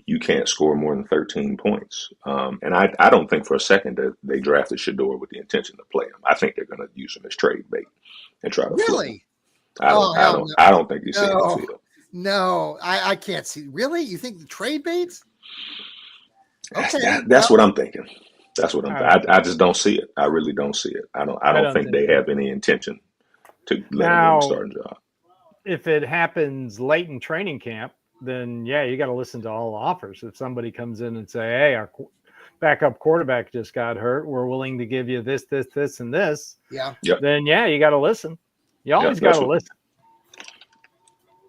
you can't score more than 13 points. And I don't think for a second that they drafted Shedeur with the intention to play him. I think they're going to use him as trade bait and try to flip him. I don't think he's seeing the field. No, I can't see. Really? You think the trade baits? Okay, that's what I'm thinking. That's what I just don't see it. I really don't see it. I don't think they have any intention to let him start a job. If it happens late in training camp, then you got to listen to all the offers. If somebody comes in and say, "Hey, our backup quarterback just got hurt. We're willing to give you this, this, this, and this." Yeah. Yep. Then you got to listen. You always got to listen.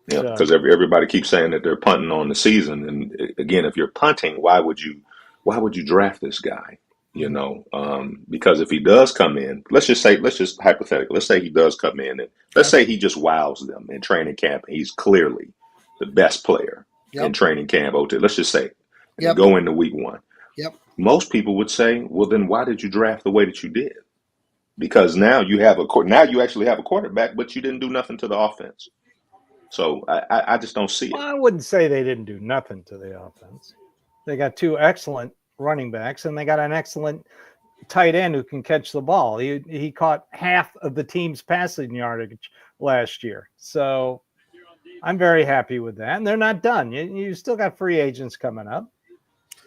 Yeah, because everybody keeps saying that they're punting on the season, and again, if you're punting, why would you draft this guy? Because if he does come in, let's just hypothetically, let's say he does come in, and let's say he just wows them in training camp. And he's clearly the best player in training camp. Let's just say, go into week 1. Yep. Most people would say, well, then why did you draft the way that you did? Because now you actually have a quarterback, but you didn't do nothing to the offense. So I just don't see it. Well, I wouldn't say they didn't do nothing to the offense. They got 2 excellent running backs, and they got an excellent tight end who can catch the ball. He caught half of the team's passing yardage last year. So I'm very happy with that. And they're not done. You still got free agents coming up.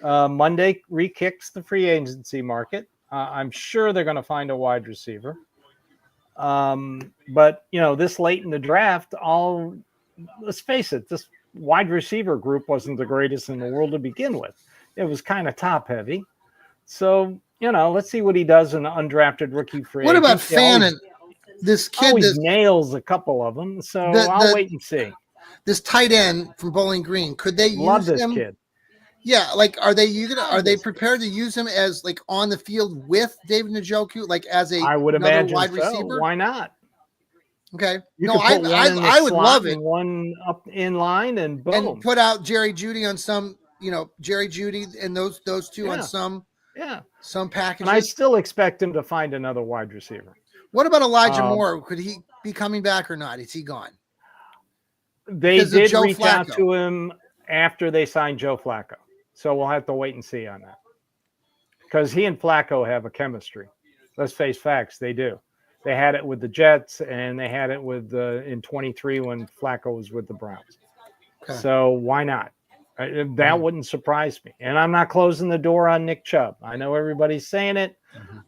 Monday re-kicks the free agency market. I'm sure they're going to find a wide receiver. But, this late in the draft, let's face it, this wide receiver group wasn't the greatest in the world to begin with. It was kind of top heavy. So, let's see what he does in an undrafted rookie free agent. What about Fannin? This kid always nails a couple of them. So I'll wait and see. This tight end from Bowling Green, could they love use this him? kid? Yeah, are they prepared to use him as on the field with David Njoku, as a I would imagine wide so. receiver? Why not? Okay. I would love it. One up in line and boom. And put out Jerry Jeudy on some, Jerry Jeudy and those two on some packages. And I still expect him to find another wide receiver. What about Elijah Moore? Could he be coming back or not? Is he gone? They did reach out to him after they signed Joe Flacco. So we'll have to wait and see on that. Because he and Flacco have a chemistry. Let's face facts, they do. They had it with the Jets, and they had it with in 23 when Flacco was with the Browns. Okay. So why not? That wouldn't surprise me. And I'm not closing the door on Nick Chubb. I know everybody's saying it. Mm-hmm.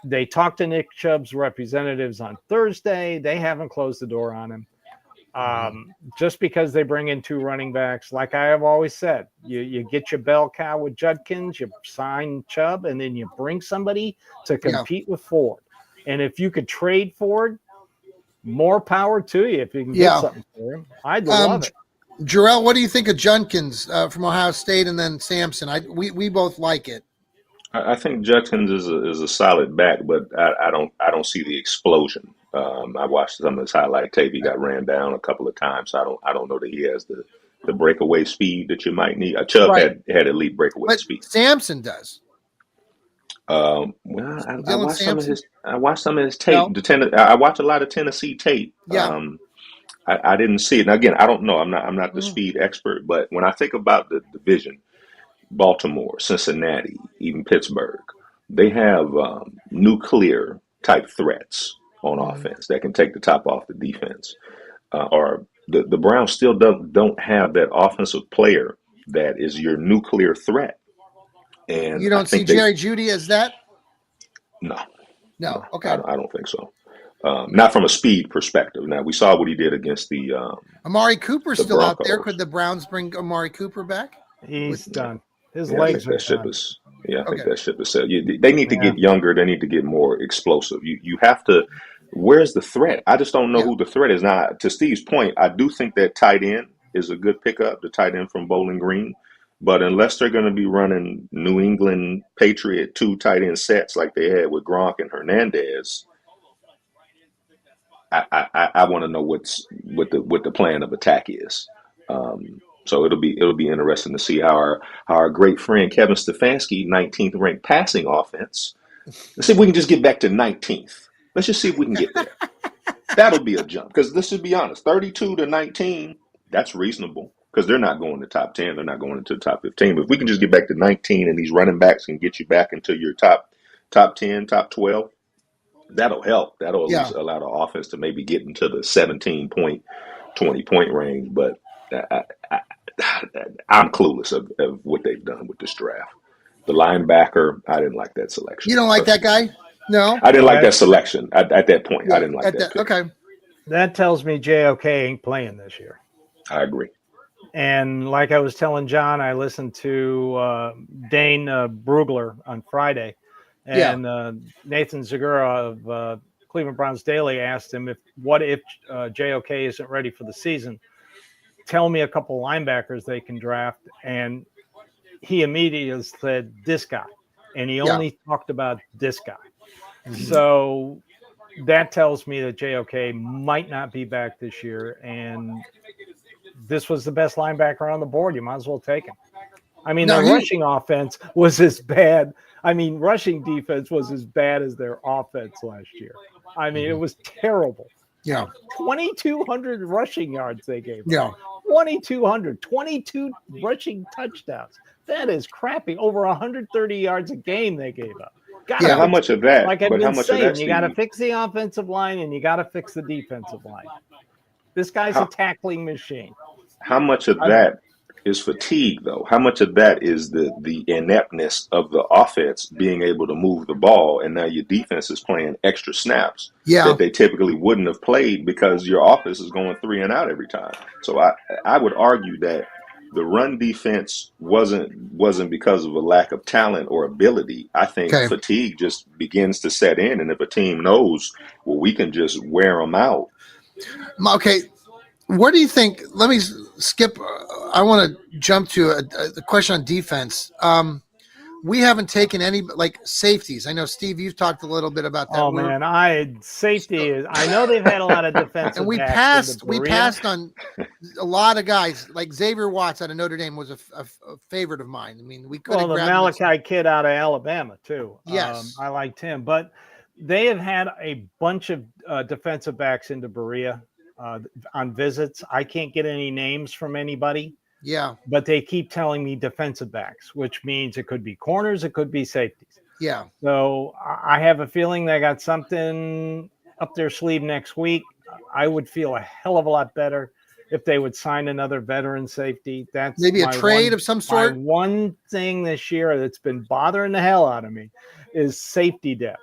They talked to Nick Chubb's representatives on Thursday. They haven't closed the door on him. Just because they bring in 2 running backs, like I have always said, you get your bell cow with Judkins, you sign Chubb, and then you bring somebody to compete with Ford. And if you could trade Ford, more power to you if you can get something for him. I'd love it. Jarrell, what do you think of Judkins from Ohio State and then Sampson? We both like it. I think Judkins is a solid back, but I don't see the explosion. I watched some of his highlight tape. He got ran down a couple of times. So I don't know that he has the breakaway speed that you might need. Chubb Right. had elite breakaway But speed. Samson does. Well, I Dylan watched some of Sampson? his. I watched some of his tape. No. I watch a lot of Tennessee tape. Yeah. I didn't see it. Now again, I don't know. I'm not the Mhm. speed expert, but when I think about the division, Baltimore, Cincinnati, even Pittsburgh, they have nuclear type threats on Mhm. offense that can take the top off the defense. Or the Browns still don't have that offensive player that is your nuclear threat. And You I don't see think they Jerry Judy as that? no. No. Okay. I don't think so. Not from a speed perspective. Now we saw what he did against the Amari Cooper's the still out there. Broncos. Could the Browns bring Amari Cooper back? He's done. His Yeah, I legs think are that ship done. is. Yeah, I think Okay. that ship is set. They need to Yeah. get younger. They need to get more explosive. You have to. Where's the threat? I just don't know Yeah. who the threat is. Now, to Steve's point, I do think that tight end is a good pickup. The tight end from Bowling Green, but unless they're going to be running New England Patriot 2 tight end sets like they had with Gronk and Hernandez, I want to know what the plan of attack is. So it'll be interesting to see how our great friend Kevin Stefanski, 19th ranked passing offense. Let's see if we can just get back to 19th. Let's just see if we can get there. That'll be a jump because let's just be honest, 32 to 19, that's reasonable because they're not going to top 10, they're not going into the top 15. But if we can just get back to 19 and these running backs can get you back into your top 10, top 12, that'll help. That'll at Yeah. least allow the offense to maybe get into the 17 point, 20 point range. But I'm clueless of what they've done with this draft. The linebacker, I didn't like that selection. You don't like that guy? No. I didn't like that selection at that point. Yeah, I didn't like that pick. Okay. That tells me JOK ain't playing this year. I agree. And like I was telling John, I listened to Dane Brugler on Friday, and Nathan Zagura of Cleveland Browns Daily asked him what if JOK isn't ready for the season? Tell me a couple linebackers they can draft, and he immediately said this guy, and he only talked about this guy. Mm-hmm. So that tells me that JOK might not be back this year, and this was the best linebacker on the board. You might as well take him. I mean, rushing offense was as bad. I mean, rushing defense was as bad as their offense last year. I mean, it was terrible. Yeah. 2,200 rushing yards they gave. Yeah. 2,200, 22 rushing touchdowns. That is crappy. Over 130 yards a game they gave up. How much of that? Like I've been saying, you got to Steve? fix the offensive line and you got to fix the defensive line. This guy's a tackling machine. How much of that is fatigue, though? How much of that is the ineptness of the offense being able to move the ball, and now your defense is playing extra snaps that they typically wouldn't have played because your offense is going 3 and out every time? So I would argue that the run defense wasn't because of a lack of talent or ability. I think fatigue just begins to set in, and if a team knows, well, we can just wear them out. Okay. What do you think? Let me skip. I want to jump to a question on defense. We haven't taken any safeties. I know, Steve, you've talked a little bit about that. Oh man, I know they've had a lot of defensive. And we passed on a lot of guys. Like Xavier Watts out of Notre Dame was a favorite of mine. I mean, we could. Well, the Malachi kid out of Alabama too. Yes, I liked him, but they have had a bunch of defensive backs into Berea on visits. I can't get any names from anybody. Yeah. But they keep telling me defensive backs, which means it could be corners, it could be safeties. Yeah. So I have a feeling they got something up their sleeve next week. I would feel a hell of a lot better if they would sign another veteran safety. That's maybe a trade of some sort. My one thing this year that's been bothering the hell out of me is safety depth.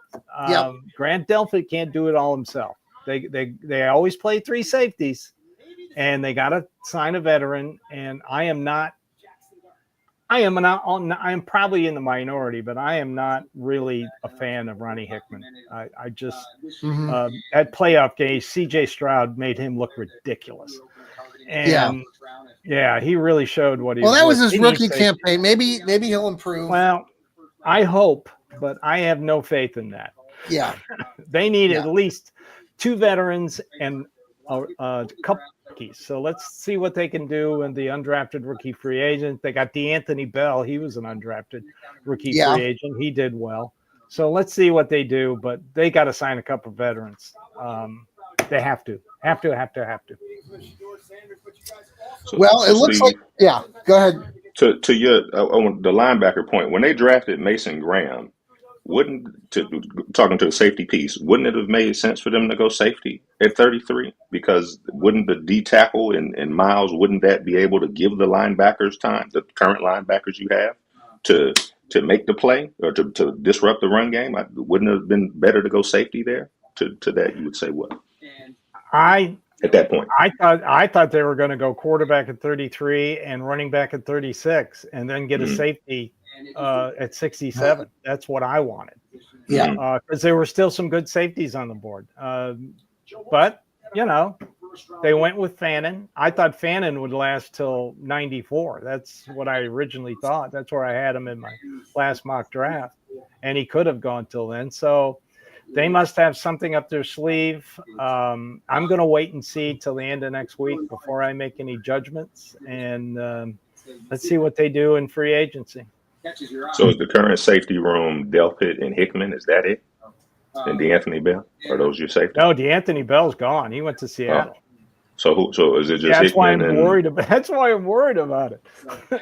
Grant Delpit can't do it all himself. They always play 3 safeties. And they got to sign a veteran, and I am probably in the minority, but I am not really a fan of Ronnie Hickman. I just at playoff games, CJ Stroud made him look ridiculous. And he really showed what he was. Well, that was his rookie campaign. Maybe he'll improve. Well, I hope, but I have no faith in that. Yeah. They need Yeah. at least 2 veterans and a couple rookies. So let's see what they can do in the undrafted rookie free agent. They got DeAnthony Bell. He was an undrafted rookie Yeah. free agent. He did well. So let's see what they do, but they got to sign a couple veterans. They have to. So, Well, it looks Steve, like, yeah, go ahead. to your on the linebacker point, when they drafted Mason Graham, talking to a safety piece, wouldn't it have made sense for them to go safety at 33? Because wouldn't the D tackle and Miles, wouldn't that be able to give the linebackers time, the current linebackers you have, to make the play or to disrupt the run game? Wouldn't it have been better to go safety there? To that, you would say what? At that point, I thought they were going to go quarterback at 33 and running back at 36, and then get a safety at 67. That's what I wanted. Yeah. Because there were still some good safeties on the board. But they went with Fannin. I thought Fannin would last till 94. That's what I originally thought. That's where I had him in my last mock draft, and he could have gone till then. So they must have something up their sleeve. I'm going to wait and see till the end of next week before I make any judgments. And let's see what they do in free agency. so is the current safety room Delpit and Hickman? Is that it? And DeAnthony Bell? Are those your safety? No, DeAnthony Bell's gone. He went to Seattle. So is it just That's why Hickman I'm worried about. That's why I'm worried about it.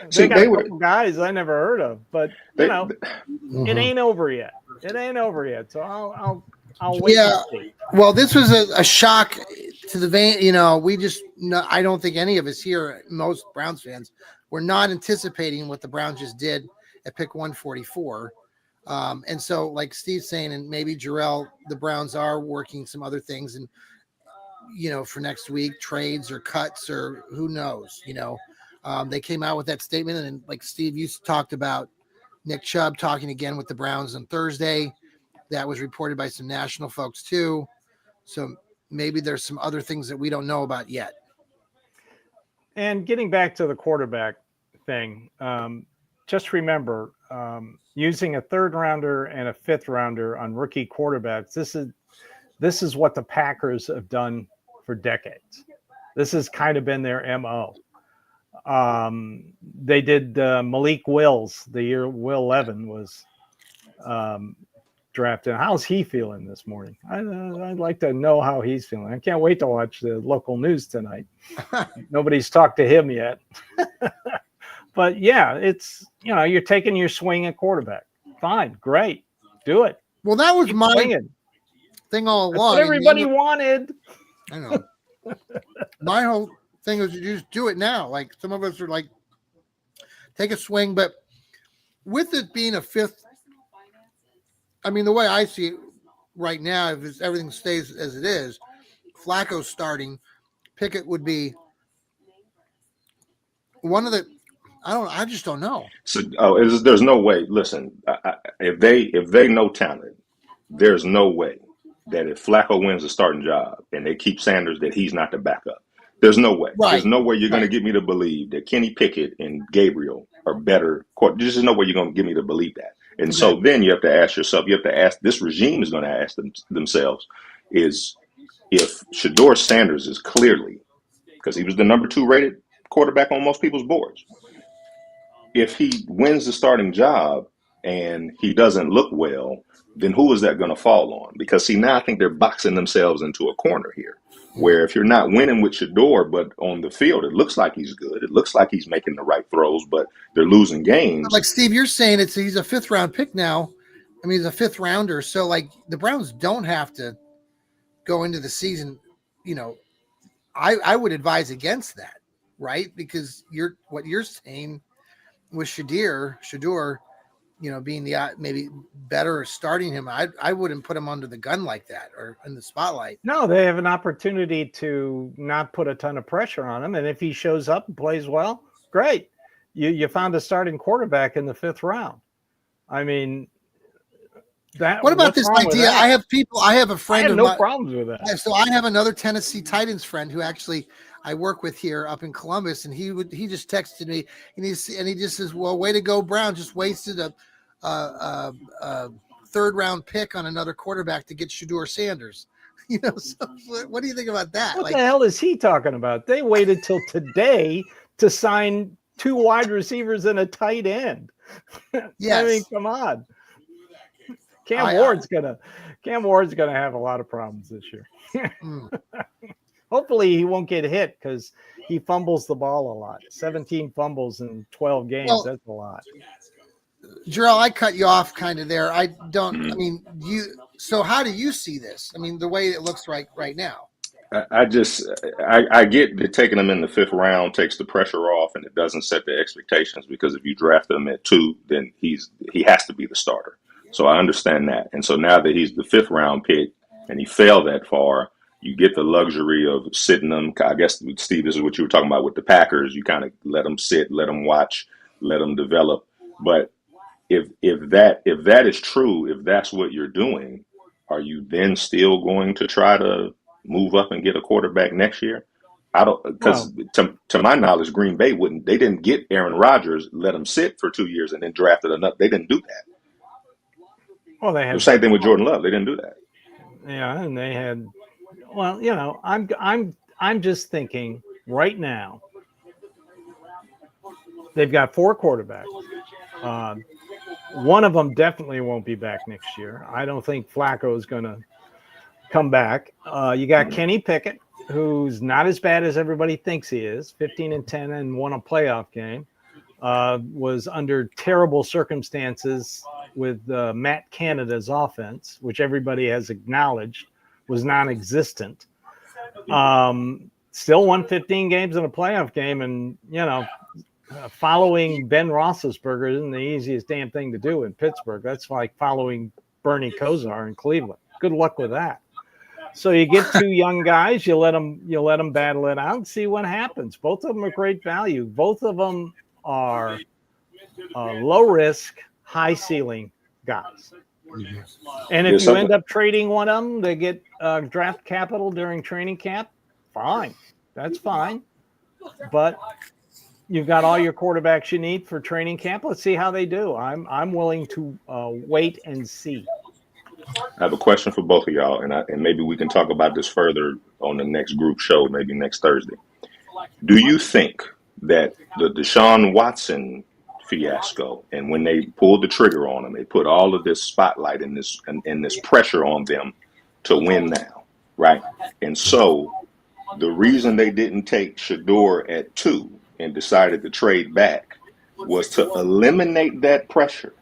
See, They got they a were- couple guys I never heard of, but it ain't over yet. It ain't over yet. So I'll wait. Yeah. And see. Well, this was a shock to the vein. We just, no, I don't think any of us here, most Browns fans, were not anticipating what the Browns just did at pick 144. And so, like Steve's saying, and maybe Jarrell, the Browns are working some other things, and for next week, trades or cuts or who knows. They came out with that statement, and like Steve, you talked about Nick Chubb talking again with the Browns on Thursday. That was reported by some national folks too. So maybe there's some other things that we don't know about yet. And getting back to the quarterback thing, just remember, using a 3rd rounder and a 5th rounder on rookie quarterbacks. This is what the Packers have done for decades. This has kind of been their MO. They did Malik Wills the year Will Levin was drafted. How's he feeling this morning? I'd like to know how he's feeling. I can't wait to watch the local news tonight. Nobody's talked to him yet. But yeah, it's, you're taking your swing at quarterback. Fine, great, do it. Well, that was Keep my swinging. thing all That's along. what everybody wanted. I know. My whole thing was to just do it now. Like some of us are like, take a swing, but with it being a 5th, I mean, the way I see it right now, if everything stays as it is, Flacco starting, Pickett would be one of the. I just don't know. So, there's no way. Listen, if they know talent, there's no way that if Flacco wins the starting job and they keep Sanders, that he's not the backup. There's no way. Right. There's no way you're going to get me to believe that Kenny Pickett and Gabriel are better. There's just no way you're going to get me to believe that. And so then you have to ask yourself, this regime is going to ask themselves, is if Shedeur Sanders is clearly, because he was the number 2 rated quarterback on most people's boards, if he wins the starting job and he doesn't look well, then who is that going to fall on? Because see, now I think they're boxing themselves into a corner here, where if you're not winning with Shedeur, but on the field, it looks like he's good. It looks like he's making the right throws, but they're losing games. Like Steve, you're saying he's a 5th round pick now. I mean, he's a 5th rounder. So like the Browns don't have to go into the season. I would advise against that, right? Because what you're saying with Shedeur, being the maybe better starting him, I wouldn't put him under the gun like that or in the spotlight. No, they have an opportunity to not put a ton of pressure on him. And if he shows up and plays well, great. You found a starting quarterback in the 5th round. I mean, what about this idea? I have a friend. I have no problems with that. So I have another Tennessee Titans friend who actually I work with here up in Columbus, and he just texted me and he just says, "Well, way to go, Brown! Just wasted third round pick on another quarterback to get Shador Sanders. So what do you think about that? What the hell is he talking about? They waited till today to sign 2 wide receivers and a tight end. Yes. I mean, come on. Cam Ward's gonna have a lot of problems this year. Hopefully he won't get hit because he fumbles the ball a lot. 17 fumbles in 12 games. Well, that's a lot. Jarrell, I cut you off kind of there. So how do you see this? I mean, the way it looks right now. I get that taking him in the 5th round takes the pressure off and it doesn't set the expectations, because if you draft him at 2, then he has to be the starter. So I understand that. And so now that he's the 5th round pick and he fell that far, you get the luxury of sitting him. I guess, Steve, this is what you were talking about with the Packers. You kind of let them sit, let them watch, let them develop. But if that is true, if that's what you're doing, are you then still going to try to move up and get a quarterback next year? I don't, because to my knowledge, Green Bay they didn't get Aaron Rodgers, let him sit for 2 years and then drafted another. They didn't do that. Well, they had the same thing with Jordan Love. They didn't do that. Yeah, and they had. Well, I'm just thinking right now. They've got 4 quarterbacks. One of them definitely won't be back next year. I don't think Flacco is going to come back. You got Kenny Pickett, who's not as bad as everybody thinks he is. 15-10 and won a playoff game. Was under terrible circumstances with Matt Canada's offense, which everybody has acknowledged was non-existent. Still won 15 games in a playoff game, and following Ben Roethlisberger isn't the easiest damn thing to do in Pittsburgh. That's like following Bernie Kosar in Cleveland. Good luck with that. So you get 2 young guys, you let them battle it out and see what happens. Both of them are great value. Both of them are low risk, high ceiling guys. And if you end up trading one of them, they get draft capital during training camp. Fine, that's fine. But you've got all your quarterbacks you need for training camp. Let's see how they do. I'm willing to wait and see. I have a question for both of y'all, and maybe we can talk about this further on the next group show, maybe next Thursday. Do you think that the Deshaun Watson fiasco, and when they pulled the trigger on him, they put all of this spotlight and this pressure on them to win now, right? And so the reason they didn't take Shador at 2 and decided to trade back was to eliminate that pressure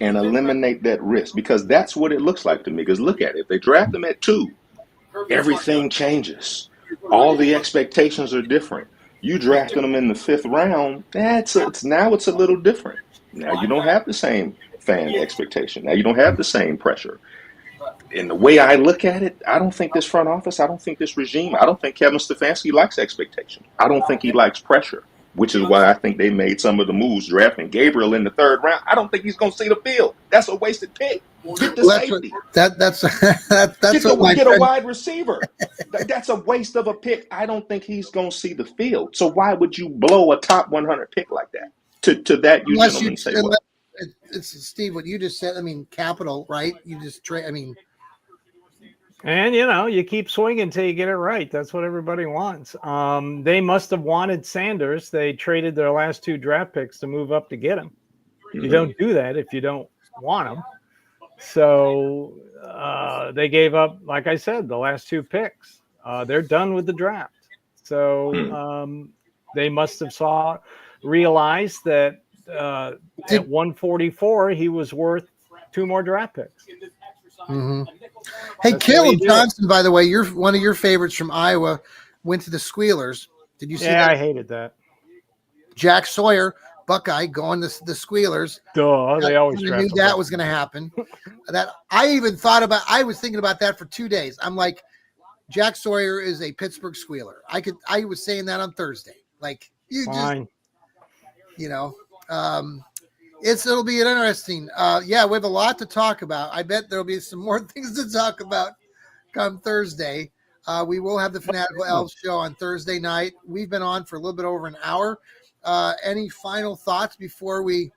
and eliminate that risk, because that's what it looks like to me. Because look at it. If they draft them at 2, everything changes. All the expectations are different. You drafted them in the 5th round, now it's a little different. Now you don't have the same fan expectation. Now you don't have the same pressure. And the way I look at it, I don't think this front office, I don't think this regime, I don't think Kevin Stefanski likes expectation. I don't think he likes pressure, which is why I think they made some of the moves drafting Gabriel in the 3rd round. I don't think he's going to see the field. That's a wasted pick. Get the safety. That's get a wide receiver. That's a waste of a pick. I don't think he's going to see the field. So why would you blow a top 100 pick like that? To that, you gentlemen say what? It's Steve, what you just said. I mean, capital, right? You just trade. I mean, and you keep swinging until you get it right. That's what everybody wants. They must have wanted Sanders. They traded their last 2 draft picks to move up to get him. You don't do that if you don't want him. So they gave up, like I said, the last 2 picks. They're done with the draft. So they must have realized that at 144 he was worth 2 more draft picks. Mm-hmm. Hey, Caleb Johnson, by the way, you're one of your favorites from Iowa, went to the Squealers. Did you see that? I hated that. Jack Sawyer, Buckeye, going to the Squealers. Duh, they always knew that was going to happen. I was thinking about that for 2 days. I'm like, Jack Sawyer is a Pittsburgh Squealer. I was saying that on Thursday. Like, Fine. It'll be interesting. We have a lot to talk about. I bet there'll be some more things to talk about come Thursday. We will have the Fanatical Elves show on Thursday night. We've been on for a little bit over an hour. Any final thoughts before we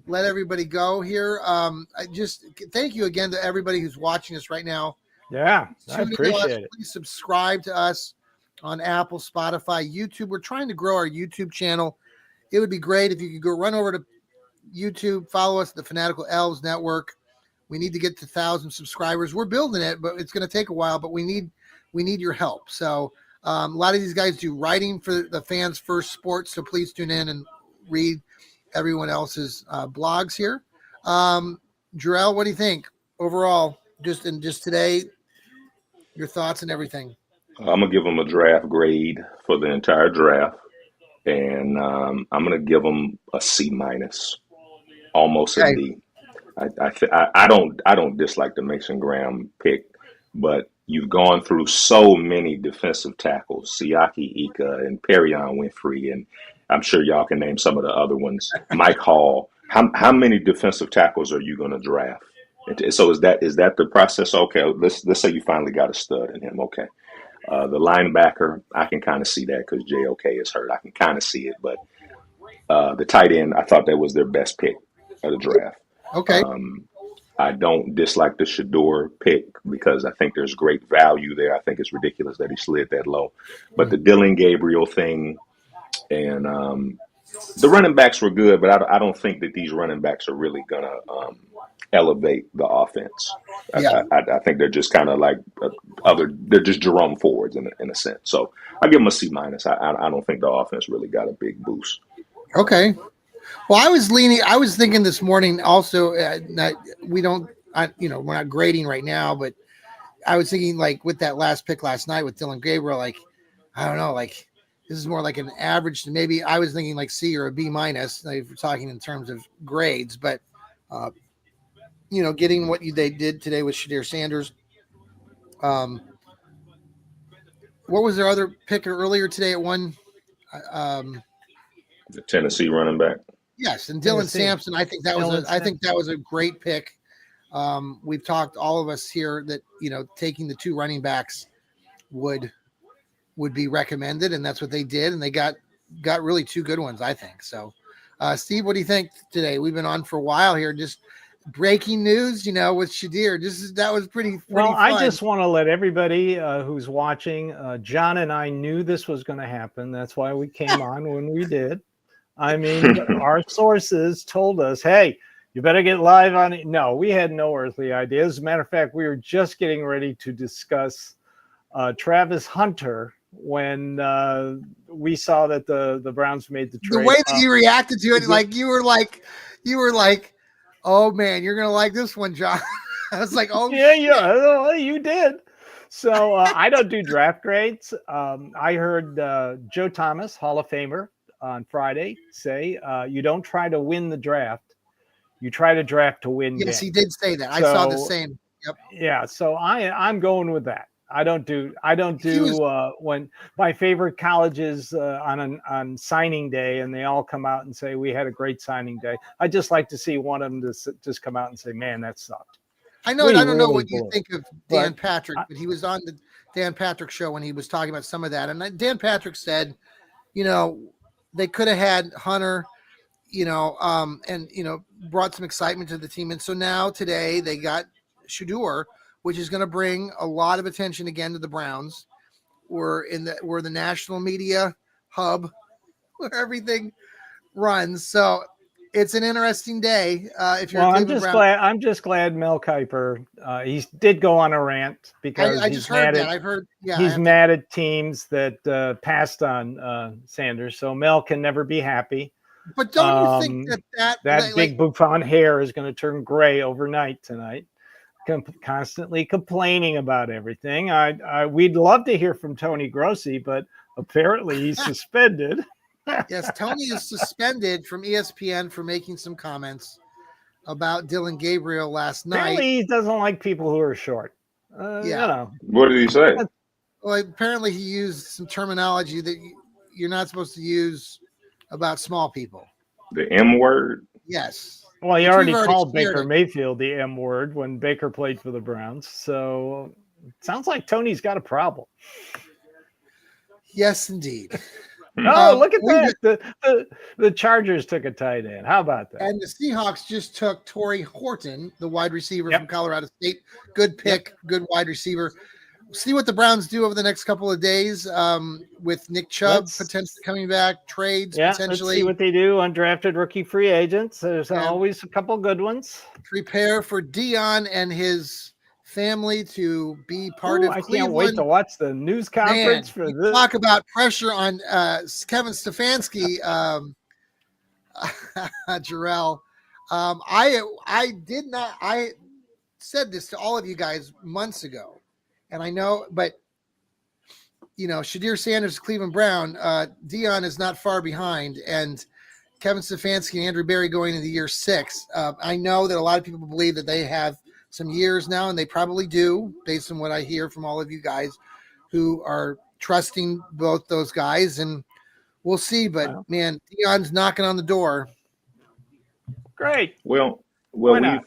let everybody go here. I just thank you again to everybody who's watching us right now. Yeah, I Tuning in to us, appreciate it. please subscribe to us on Apple, Spotify, YouTube. We're trying to grow our YouTube channel. It would be great if you could go run over to YouTube, follow us at the Fanatical Elves Network. We need to get to 1,000 subscribers. We're building it, but it's going to take a while. But we need your help. So a lot of these guys do writing for the Fans First Sports. So please tune in and read everyone else's blogs here. Jarrell, what do you think overall? Just today, your thoughts and everything. I'm gonna give them a draft grade for the entire draft, and I'm gonna give them a C minus, almost a Okay. D. I don't dislike the Mason Graham pick, but you've gone through so many defensive tackles, Siaki Ika and Perion Winfrey, and I'm sure y'all can name some of the other ones. Mike Hall. How many defensive tackles are you going to draft? So is that the process? Okay, let's say you finally got a stud in him. Okay, the linebacker, I can kind of see that because JOK is hurt. I can kind of see it, but the tight end, I thought that was their best pick of the draft. Okay. I don't dislike the Shador pick because I think there's great value there. I think it's ridiculous that he slid that low. But the Dylan Gabriel thing and the running backs were good, but I don't think that these running backs are really going to elevate the offense. Yeah. I think they're just kind of like they're just Jerome Fords in a sense. So I give them a C minus. I don't think the offense really got a big boost. Okay. Well, I was thinking this morning also that we're not grading right now, but I was thinking like with that last pick last night with Dylan Gabriel, like, I don't know, like this is more like an average. Maybe I was thinking like C or a B minus, like if we're talking in terms of grades, but getting what they did today with Shadir Sanders. What was their other pick earlier today at one? The Tennessee running back. Yes, and Dylan Tennessee. Sampson. I think that was a great pick. We've talked, all of us here, that taking the two running backs would be recommended, and that's what they did, and they got really two good ones, I think. So, Steve, what do you think today? We've been on for a while here, just breaking news, with Shadir. That was pretty Well, fun. I just want to let everybody who's watching, John and I knew this was going to happen. That's why we came on when we did. I mean, our sources told us, hey, you better get live on it. No, we had no earthly idea. As a matter of fact, we were just getting ready to discuss Travis Hunter when we saw that the Browns made the trade. The way that you reacted to it, like you were like, oh man, you're gonna like this one, John. I was like, oh yeah, you did. So I don't do draft grades. I heard Joe Thomas, Hall of Famer, on Friday say you don't try to win the draft, you try to draft to win. Yes, games. he did say that. I saw the same. Yep. Yeah, so I'm going with that. I don't do when my favorite colleges on signing day and they all come out and say we had a great signing day. I just like to see one of them just come out and say, man, that sucked. I know. I don't know what you think of Dan Patrick, but he was on the Dan Patrick show when he was talking about some of that, and Dan Patrick said, they could have had Hunter, and brought some excitement to the team, and so now today they got Shador, which is going to bring a lot of attention again to the Browns. We're the national media hub where everything runs. So it's an interesting day. If you're I'm just glad Mel Kiper, he did go on a rant because I just heard that. I've heard, he's mad at teams that passed on Sanders. So Mel can never be happy. But don't you think that big bouffant hair is going to turn gray overnight tonight? Constantly complaining about everything. We'd love to hear from Tony Grossi, but apparently he's suspended. Yes, Tony is suspended from ESPN for making some comments about Dylan Gabriel last night. Apparently he doesn't like people who are short. What did he say? Well, apparently he used some terminology that you're not supposed to use about small people. The M word? Yes. Well, he already called Baker Mayfield the M word when Baker played for the Browns. So it sounds like Tony's got a problem. Yes, indeed. Oh, look at we that. The Chargers took a tight end. How about that? And the Seahawks just took Torrey Horton, the wide receiver Yep. from Colorado State. Good pick, good wide receiver. See what the Browns do over the next couple of days with Nick Chubb Let's- potentially coming back, trades Yeah, let's potentially. see what they do. Undrafted rookie free agents. There's Yeah. always a couple good ones. Prepare for Dion and his family to be part Ooh, of I Cleveland. can't wait to watch the news conference for you this. talk about pressure on Kevin Stefanski, Jarrell. I said this to all of you guys months ago, and I know, but Shadir Sanders, Cleveland Brown, Dion is not far behind, and Kevin Stefanski and Andrew Berry going into year 6. I know that a lot of people believe that they have some years now, and they probably do, based on what I hear from all of you guys who are trusting both those guys, and we'll see. But Wow. man, Dion's knocking on the door. Great. Well, Why not?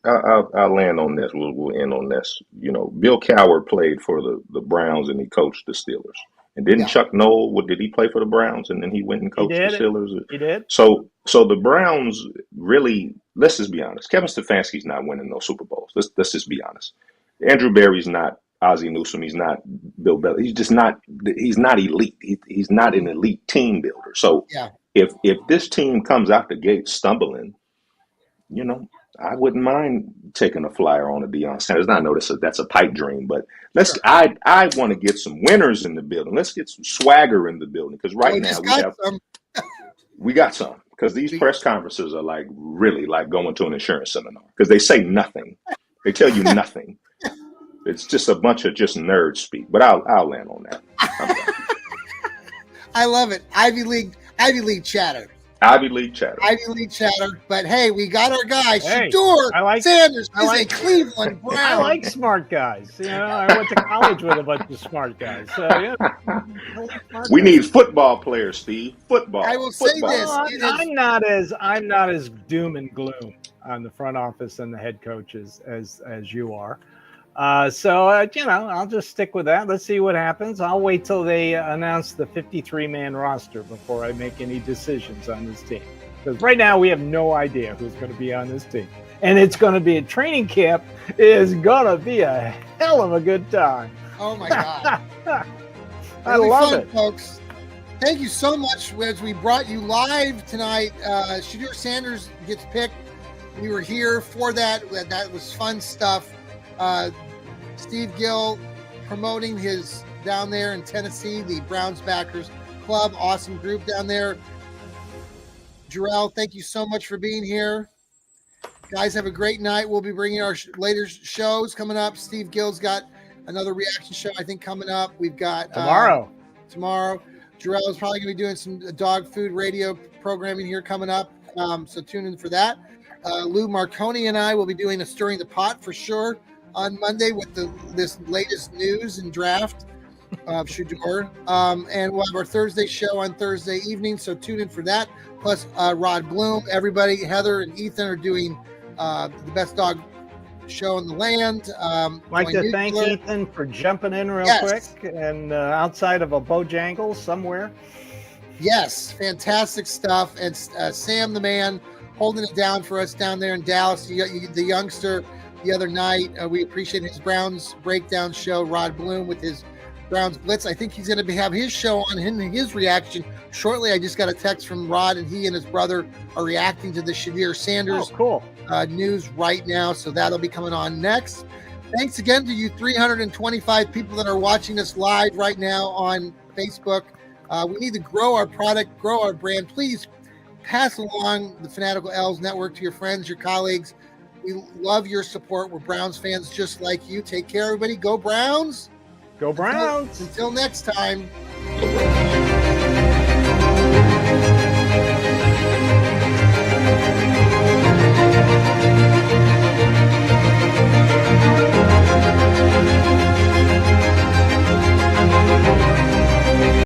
I'll land on this. We'll end on this. Bill Cowher played for the Browns and he coached the Steelers. And didn't Yeah. Chuck Noll? Did he play for the Browns and then he went and coached the did. Steelers? He did. So the Browns really. Let's just be honest. Kevin Stefanski's not winning no Super Bowls. Let's just be honest. Andrew Berry's not Ozzie Newsome. He's not Bill Belichick. He's just not. He's not elite. He's not an elite team builder. So Yeah. if this team comes out the gate stumbling, I wouldn't mind taking a flyer on a Deion Sanders. I know that's a pipe dream, but Sure. I want to get some winners in the building. Let's get some swagger in the building because right We now just got some. we got some because these press conferences are like really like going to an insurance seminar because they say nothing. They tell you nothing. It's just a bunch of just nerd speak. But I'll land on that. I'm done. I love it. Ivy League chatter. Ivy League chatter. But hey, we got our guy, Hey, Shadur I like- Sanders I is like- a Cleveland Brown. I like smart guys. I went to college with a bunch of smart guys. So I like smart We guys. need football players, Steve. Football. I will say Football. this. Well, It is- I'm not as doom and gloom on the front office and the head coaches as you are. So I'll just stick with that. Let's see what happens. I'll wait till they announce the 53-man roster before I make any decisions on this team. Because right now we have no idea who's going to be on this team, and it's going to be a training camp. Is going to be a hell of a good time. Oh my God. I Really love fun, it. folks. Thank you so much as we brought you live tonight. Shadur Sanders gets picked. We were here for that. That was fun stuff. Steve Gill promoting his down there in Tennessee, the Browns Backers Club. Awesome group down there. Jarrell, thank you so much for being here. Guys, have a great night. We'll be bringing our later shows coming up. Steve Gill's got another reaction show, I think, coming up. We've got Tomorrow. Jarrell is probably going to be doing some dog food radio programming here coming up. So tune in for that. Lou Marconi and I will be doing a Stirring the Pot for sure on Monday with this latest news and draft of Shadur. And we'll have our Thursday show on Thursday evening. So tune in for that. Plus Rod Bloom, everybody, Heather and Ethan are doing the best dog show in the land. Like going to thank nuclear. Ethan for jumping in real Yes. quick and outside of a Bojangles somewhere. Yes, fantastic stuff. And Sam, the man, holding it down for us down there in Dallas. The youngster the other night. We appreciate his Browns breakdown show, Rod Bloom with his Browns Blitz. I think he's going to have his show on his reaction shortly. I just got a text from Rod, and he and his brother are reacting to the Shadir Sanders Oh, cool. news right now. So that'll be coming on next. Thanks again to you 325 people that are watching us live right now on Facebook. We need to grow our product, grow our brand. Please pass along the Fanatical Elves Network to your friends, your colleagues. We love your support. We're Browns fans just like you. Take care, everybody. Go Browns. Go Browns. Until next time.